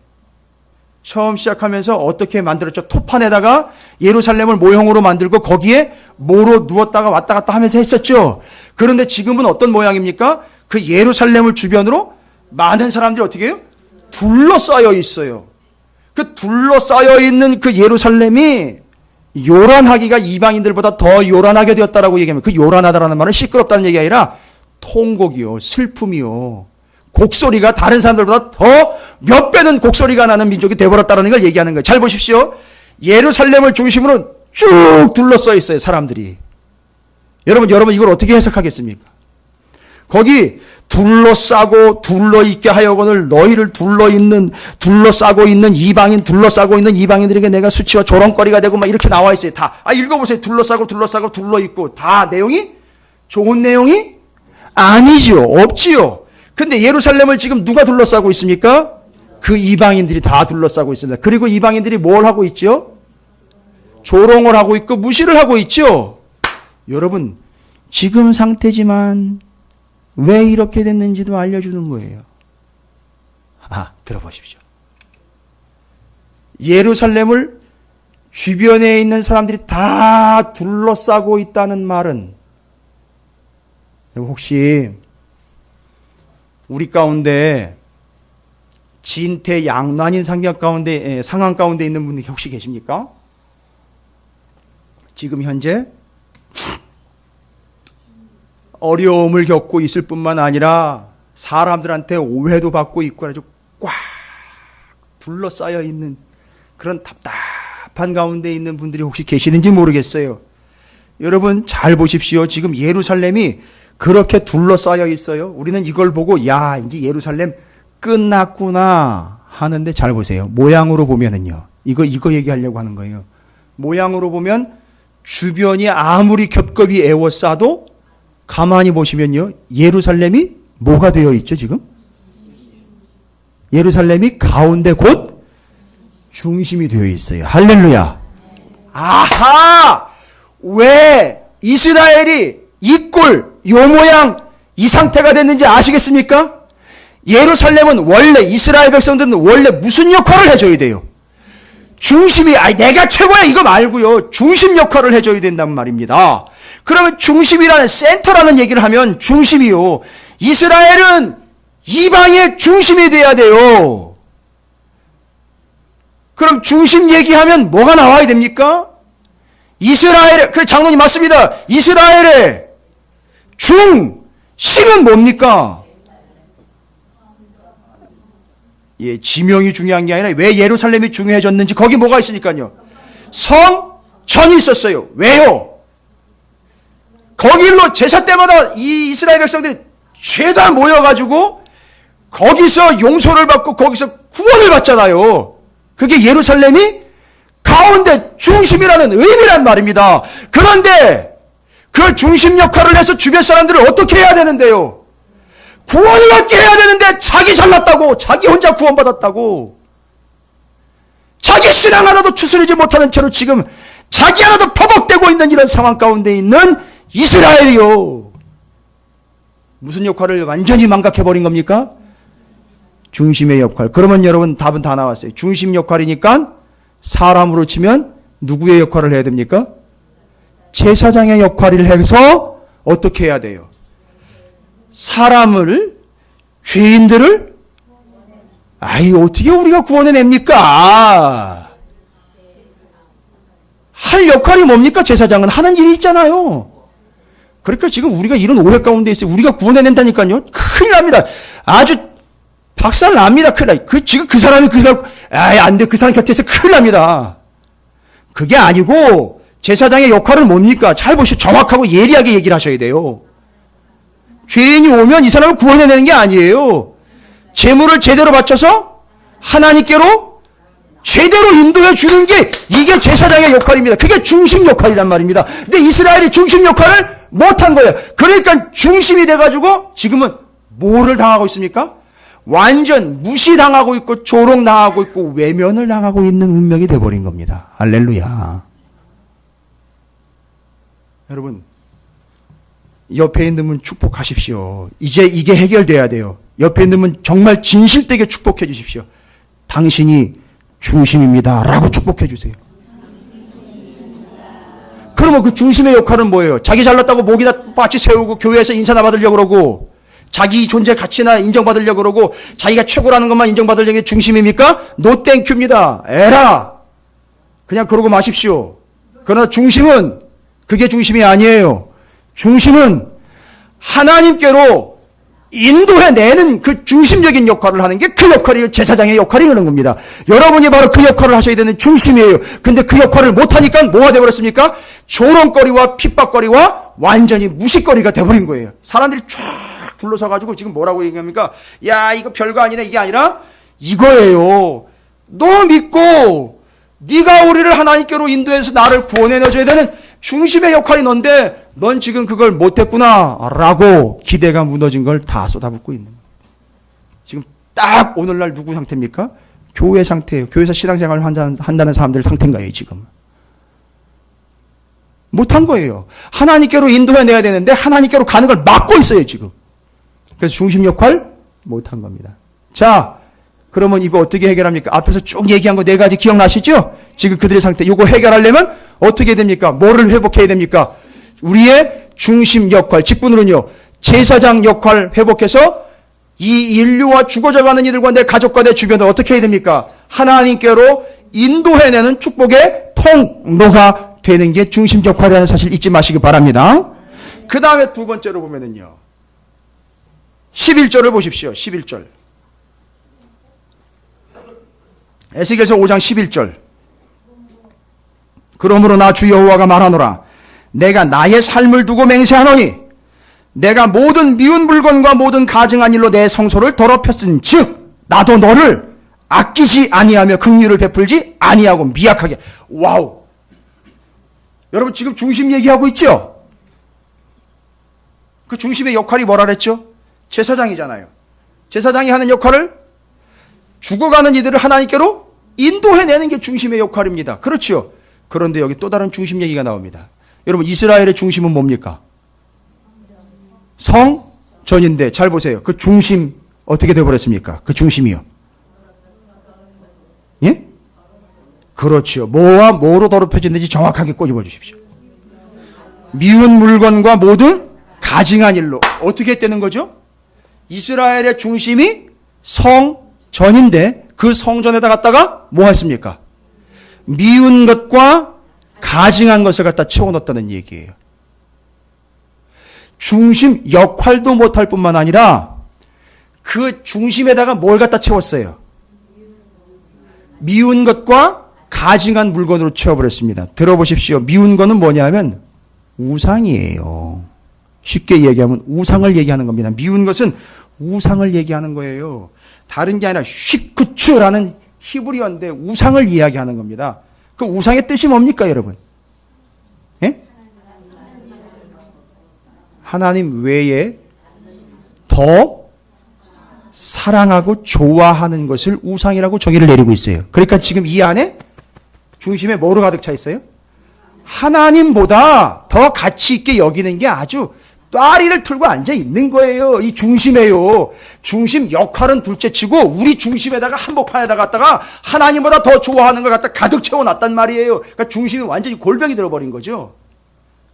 처음 시작하면서 어떻게 만들었죠? 토판에다가 예루살렘을 모형으로 만들고 거기에 모로 누웠다가 왔다 갔다 하면서 했었죠. 그런데 지금은 어떤 모양입니까? 그 예루살렘을 주변으로 많은 사람들이 어떻게 해요? 둘러싸여 있어요. 그 둘러싸여 있는 그 예루살렘이 요란하기가 이방인들보다 더 요란하게 되었다라고 얘기하면, 그 요란하다라는 말은 시끄럽다는 얘기가 아니라 통곡이요, 슬픔이요, 곡소리가 다른 사람들보다 더 몇 배는 곡소리가 나는 민족이 되어버렸다는 걸 얘기하는 거예요. 잘 보십시오. 예루살렘을 중심으로 쭉 둘러싸여 있어요, 사람들이. 여러분 이걸 어떻게 해석하겠습니까? 거기 둘러싸고 둘러있게 하여거늘 너희를 둘러싸고 있는 이방인들에게 내가 수치와 조롱거리가 되고 막 이렇게 나와 있어요. 다. 읽어보세요. 둘러싸고 둘러있고. 다 내용이 좋은 내용이 아니지요. 없지요. 근데 예루살렘을 지금 누가 둘러싸고 있습니까? 그 이방인들이 다 둘러싸고 있습니다. 그리고 이방인들이 뭘 하고 있죠? 조롱을 하고 있고 무시를 하고 있죠. 여러분, 지금 상태지만 왜 이렇게 됐는지도 알려주는 거예요. 들어보십시오. 예루살렘을 주변에 있는 사람들이 다 둘러싸고 있다는 말은, 혹시 우리 가운데 진퇴양난인 상황 가운데 있는 분이 혹시 계십니까? 지금 현재 어려움을 겪고 있을 뿐만 아니라 사람들한테 오해도 받고 있고 아주 꽉 둘러싸여 있는 그런 답답한 가운데 있는 분들이 혹시 계시는지 모르겠어요. 여러분 잘 보십시오. 지금 예루살렘이 그렇게 둘러싸여 있어요. 우리는 이걸 보고 이제 예루살렘 끝났구나 하는데, 잘 보세요. 모양으로 보면은요. 이거 얘기하려고 하는 거예요. 모양으로 보면 주변이 아무리 겹겹이 에워싸도 가만히 보시면요. 예루살렘이 뭐가 되어 있죠, 지금? 예루살렘이 가운데 곧 중심이 되어 있어요. 할렐루야. 아하! 왜 이스라엘이 이 꼴, 요 모양, 이 상태가 됐는지 아시겠습니까? 예루살렘은 원래, 이스라엘 백성들은 원래 무슨 역할을 해줘야 돼요? 중심이, 내가 최고야 이거 말고요. 중심 역할을 해줘야 된단 말입니다. 그러면 중심이라는, 센터라는 얘기를 하면 중심이요. 이스라엘은 이방의 중심이 돼야 돼요. 그럼 중심 얘기하면 뭐가 나와야 됩니까? 그 장로님 맞습니다. 이스라엘의 중심은 뭡니까? 지명이 중요한 게 아니라 왜 예루살렘이 중요해졌는지, 거기 뭐가 있으니까요. 성전이 있었어요. 왜요? 거길로 제사 때마다 이 이스라엘 백성들이 죄다 모여가지고 거기서 용서를 받고 거기서 구원을 받잖아요. 그게 예루살렘이 가운데 중심이라는 의미란 말입니다. 그런데 그 중심 역할을 해서 주변 사람들을 어떻게 해야 되는데요? 구원을 얻게 해야 되는데 자기 잘났다고, 자기 혼자 구원받았다고, 자기 신앙 하나도 추스르지 못하는 채로 지금 자기 하나도 퍼벅대고 있는 이런 상황 가운데 있는 이스라엘이요. 무슨 역할을 완전히 망각해버린 겁니까? 중심의 역할. 그러면 여러분 답은 다 나왔어요. 중심 역할이니까 사람으로 치면 누구의 역할을 해야 됩니까? 제사장의 역할을 해서 어떻게 해야 돼요? 죄인들을 어떻게 우리가 구원해냅니까? 할 역할이 뭡니까? 제사장은 하는 일이 있잖아요. 그러니까 지금 우리가 이런 오해 가운데 있어요. 우리가 구원해낸다니까요. 큰일 납니다. 아주 박살 납니다. 큰일 나. 지금 그 사람이 안 돼. 그 사람 곁에서 큰일 납니다. 그게 아니고 제사장의 역할은 뭡니까? 잘 보시오. 정확하고 예리하게 얘기를 하셔야 돼요. 죄인이 오면 이 사람을 구원해내는 게 아니에요. 재물을 제대로 바쳐서 하나님께로 제대로 인도해 주는 게 이게 제사장의 역할입니다. 그게 중심 역할이란 말입니다. 근데 이스라엘이 중심 역할을 못한 거예요. 그러니까 중심이 돼가지고 지금은 뭐를 당하고 있습니까? 완전 무시당하고 있고 조롱당하고 있고 외면을 당하고 있는 운명이 돼버린 겁니다. 할렐루야. 여러분, 옆에 있는 분 축복하십시오. 이제 이게 해결돼야 돼요. 옆에 있는 분 정말 진실되게 축복해 주십시오. 당신이 중심입니다. 라고 축복해 주세요. 그러면 그 중심의 역할은 뭐예요? 자기 잘났다고 목이나 빠치 세우고 교회에서 인사나 받으려고 그러고 자기 존재 가치나 인정받으려고 그러고 자기가 최고라는 것만 인정받으려는 게 중심입니까? 노 땡큐입니다. 에라. 그냥 그러고 마십시오. 그러나 중심은 그게 중심이 아니에요. 중심은 하나님께로 인도해내는 그 중심적인 역할을 하는 게 그 역할이에요. 제사장의 역할이 그런 겁니다. 여러분이 바로 그 역할을 하셔야 되는 중심이에요. 근데 그 역할을 못하니까 뭐가 되어버렸습니까? 조롱거리와 핍박거리와 완전히 무시거리가 돼버린 거예요. 사람들이 쫙 둘러서가지고 지금 뭐라고 얘기합니까? 야, 이거 별거 아니네. 이게 아니라 이거예요. 너 믿고 네가 우리를 하나님께로 인도해서 나를 구원해내줘야 되는 중심의 역할이 넌데 넌 지금 그걸 못했구나 라고 기대가 무너진 걸 다 쏟아붓고 있는 거예요. 지금 딱 오늘날 누구 상태입니까? 교회 상태예요. 교회에서 신앙생활을 한다는 사람들 상태인가요 지금? 못한 거예요. 하나님께로 인도해내야 되는데 하나님께로 가는 걸 막고 있어요 지금. 그래서 중심 역할 못한 겁니다. 자, 그러면 이거 어떻게 해결합니까? 앞에서 쭉 얘기한 거 4가지 기억나시죠? 지금 그들의 상태. 이거 해결하려면 어떻게 됩니까? 뭐를 회복해야 됩니까? 우리의 중심 역할, 직분으로는요, 제사장 역할 회복해서 이 인류와 죽어져가는 이들과 내 가족과 내 주변을 어떻게 해야 됩니까? 하나님께로 인도해내는 축복의 통로가 되는 게 중심 역할이라는 사실 잊지 마시기 바랍니다. 그 다음에 두 번째로 보면은요, 11절을 보십시오. 11절. 에스겔서 5장 11절. 그러므로 나 주 여호와가 말하노라. 내가 나의 삶을 두고 맹세하노니 내가 모든 미운 물건과 모든 가증한 일로 내 성소를 더럽혔은즉 나도 너를 아끼지 아니하며 긍휼을 베풀지 아니하고 미약하게. 와우. 여러분 지금 중심 얘기하고 있죠? 그 중심의 역할이 뭐라 그랬죠? 제사장이잖아요. 제사장이 하는 역할을 죽어가는 이들을 하나님께로 인도해내는 게 중심의 역할입니다. 그렇죠? 그런데 여기 또 다른 중심 얘기가 나옵니다. 여러분 이스라엘의 중심은 뭡니까? 성전인데 잘 보세요. 그 중심 어떻게 되어버렸습니까? 그 중심이요. 예? 그렇죠. 뭐와 뭐로 더럽혀졌는지 정확하게 꼬집어 주십시오. 미운 물건과 모든 가증한 일로. 어떻게 되는 거죠? 이스라엘의 중심이 성전인데 그 성전에다 갖다가 뭐 했습니까? 미운 것과 가증한 것을 갖다 채워넣었다는 얘기예요. 중심 역할도 못할 뿐만 아니라 그 중심에다가 뭘 갖다 채웠어요? 미운 것과 가증한 물건으로 채워버렸습니다. 들어보십시오. 미운 거는 뭐냐면 우상이에요. 쉽게 얘기하면 우상을 얘기하는 겁니다. 미운 것은 우상을 얘기하는 거예요. 다른 게 아니라 슈크추라는 히브리어인데 우상을 이야기하는 겁니다. 그 우상의 뜻이 뭡니까 여러분? 예? 하나님 외에 더 사랑하고 좋아하는 것을 우상이라고 정의를 내리고 있어요. 그러니까 지금 이 안에 중심에 뭐로 가득 차 있어요? 하나님보다 더 가치 있게 여기는 게 아주 따리를 틀고 앉아 있는 거예요. 이 중심에요. 중심 역할은 둘째치고 우리 중심에다가 한복판에다 갖다가 하나님보다 더 좋아하는 걸 갖다 가득 채워놨단 말이에요. 그러니까 중심이 완전히 골병이 들어버린 거죠.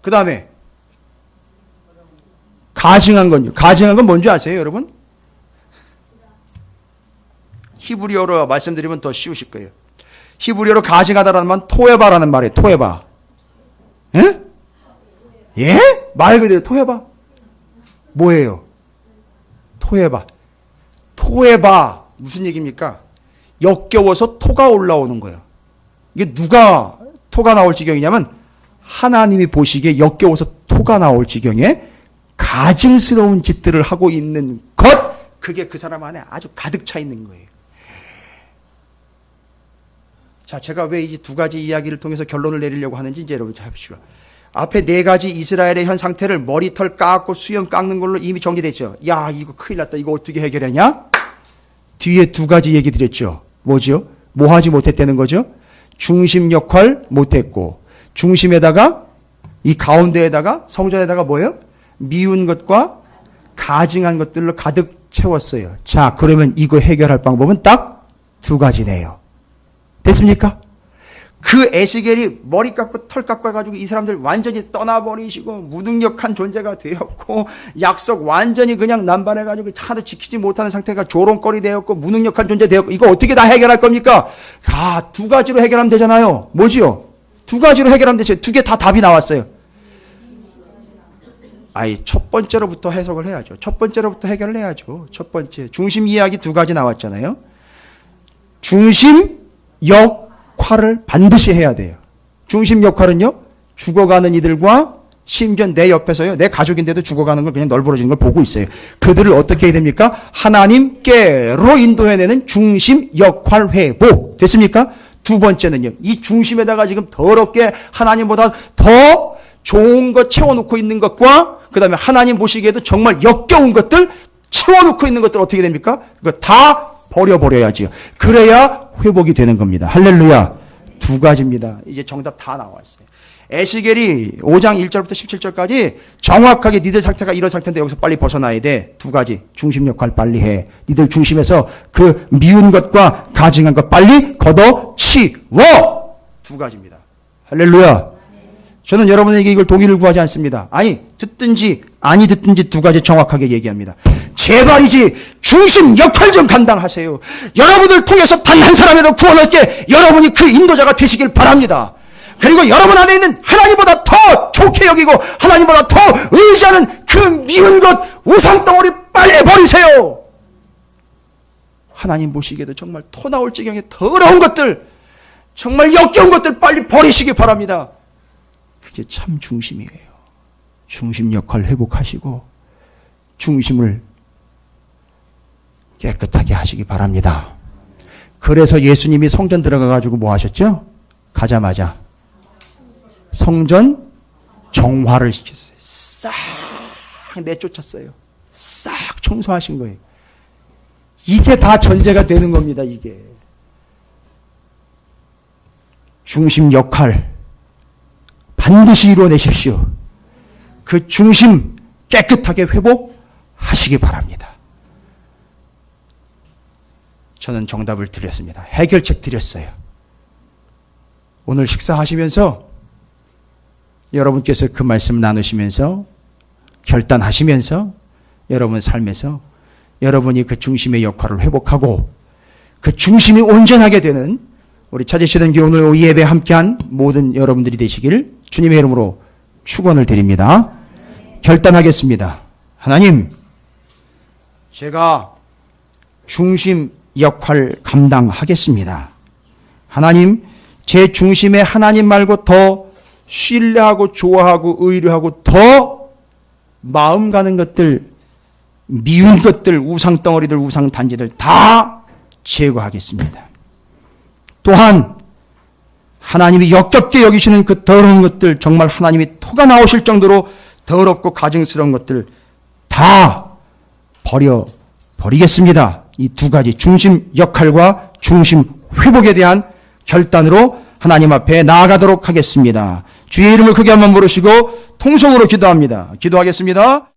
그 다음에 가증한 건요. 가증한 건 뭔지 아세요, 여러분? 히브리어로 말씀드리면 더 쉬우실 거예요. 히브리어로 가증하다라는 말은 토에바라는 말이에요. 토에바. 예? 예? 말 그대로 토에바. 뭐예요? 토에바. 토에바. 무슨 얘기입니까? 역겨워서 토가 올라오는 거예요. 이게 누가 토가 나올 지경이냐면 하나님이 보시기에 역겨워서 토가 나올 지경에 가증스러운 짓들을 하고 있는 것. 그게 그 사람 안에 아주 가득 차 있는 거예요. 자, 제가 왜 이 두 가지 이야기를 통해서 결론을 내리려고 하는지 이제 여러분 잘 보시죠. 앞에 4가지 이스라엘의 현 상태를 머리털 깎고 수염 깎는 걸로 이미 정리됐죠. 야, 이거 큰일 났다. 이거 어떻게 해결하냐? 뒤에 2가지 얘기 드렸죠. 뭐죠? 뭐 하지 못했다는 거죠? 중심 역할 못했고 중심에다가 이 가운데에다가 성전에다가 뭐예요? 미운 것과 가증한 것들로 가득 채웠어요. 자, 그러면 이거 해결할 방법은 딱 두 가지네요. 됐습니까? 그 에스겔이 머리 깎고 털 깎아 가지고 이 사람들 완전히 떠나버리시고 무능력한 존재가 되었고 약속 완전히 그냥 남발해 가지고 하나도 지키지 못하는 상태가 조롱거리 되었고 무능력한 존재 되었고 이거 어떻게 다 해결할 겁니까? 두 가지로 해결하면 되잖아요. 뭐지요? 두 가지로 해결하면 되죠. 두 개 다 답이 나왔어요. 첫 번째로부터 해석을 해야죠. 첫 번째로부터 해결을 해야죠. 첫 번째 중심 이야기 두 가지 나왔잖아요. 중심 역할을 반드시 해야 돼요. 중심 역할은요, 죽어가는 이들과 심지어 내 옆에서요, 내 가족인데도 죽어가는 걸 그냥 널브러지는 걸 보고 있어요. 그들을 어떻게 해야 됩니까? 하나님께로 인도해내는 중심 역할 회복. 됐습니까? 두 번째는요, 이 중심에다가 지금 더럽게 하나님보다 더 좋은 것 채워놓고 있는 것과 그 다음에 하나님 보시기에도 정말 역겨운 것들 채워놓고 있는 것들 어떻게 됩니까? 그거 다 버려버려야지요. 그래야 회복이 되는 겁니다. 할렐루야. 두 가지입니다. 이제 정답 다 나왔어요. 에스겔이 5장 1절부터 17절까지 정확하게 니들 상태가 이런 상태인데 여기서 빨리 벗어나야 돼. 두 가지. 중심 역할 빨리 해. 니들 중심에서 그 미운 것과 가증한 것 빨리 걷어치워. 두 가지입니다. 할렐루야. 저는 여러분에게 이걸 동의를 구하지 않습니다. 듣든지 아니 듣든지 두 가지 정확하게 얘기합니다. 제발이지 중심 역할 좀 감당하세요. 여러분을 통해서 단 한 사람이라도 구원 얻게 여러분이 그 인도자가 되시길 바랍니다. 그리고 여러분 안에 있는 하나님보다 더 좋게 여기고 하나님보다 더 의지하는 그 미운 것 우상덩어리 빨리 버리세요. 하나님 보시기에도 정말 토 나올 지경의 더러운 것들, 정말 역겨운 것들 빨리 버리시기 바랍니다. 그게 참 중심이에요. 중심 역할 회복하시고 중심을 깨끗하게 하시기 바랍니다. 그래서 예수님이 성전 들어가가지고 뭐 하셨죠? 가자마자 성전 정화를 시켰어요. 싹 내쫓았어요. 싹 청소하신 거예요. 이게 다 전제가 되는 겁니다. 이게 중심 역할 반드시 이루어내십시오. 그 중심 깨끗하게 회복하시기 바랍니다. 저는 정답을 드렸습니다. 해결책 드렸어요. 오늘 식사하시면서 여러분께서 그 말씀 나누시면서 결단하시면서 여러분 삶에서 여러분이 그 중심의 역할을 회복하고 그 중심이 온전하게 되는 우리 찾으시던 교 오늘 오후 예배 함께한 모든 여러분들이 되시길 주님의 이름으로 축원을 드립니다. 결단하겠습니다. 하나님, 제가 중심 역할 감당하겠습니다. 하나님, 제 중심에 하나님 말고 더 신뢰하고 좋아하고 의뢰하고 더 마음 가는 것들, 미운 것들, 우상덩어리들, 우상단지들 다 제거하겠습니다. 또한 하나님이 역겹게 여기시는 그 더러운 것들, 정말 하나님이 토가 나오실 정도로 더럽고 가증스러운 것들 다 버리겠습니다. 이 두 가지 중심 역할과 중심 회복에 대한 결단으로 하나님 앞에 나아가도록 하겠습니다. 주의 이름을 크게 한번 부르시고 통성으로 기도합니다. 기도하겠습니다.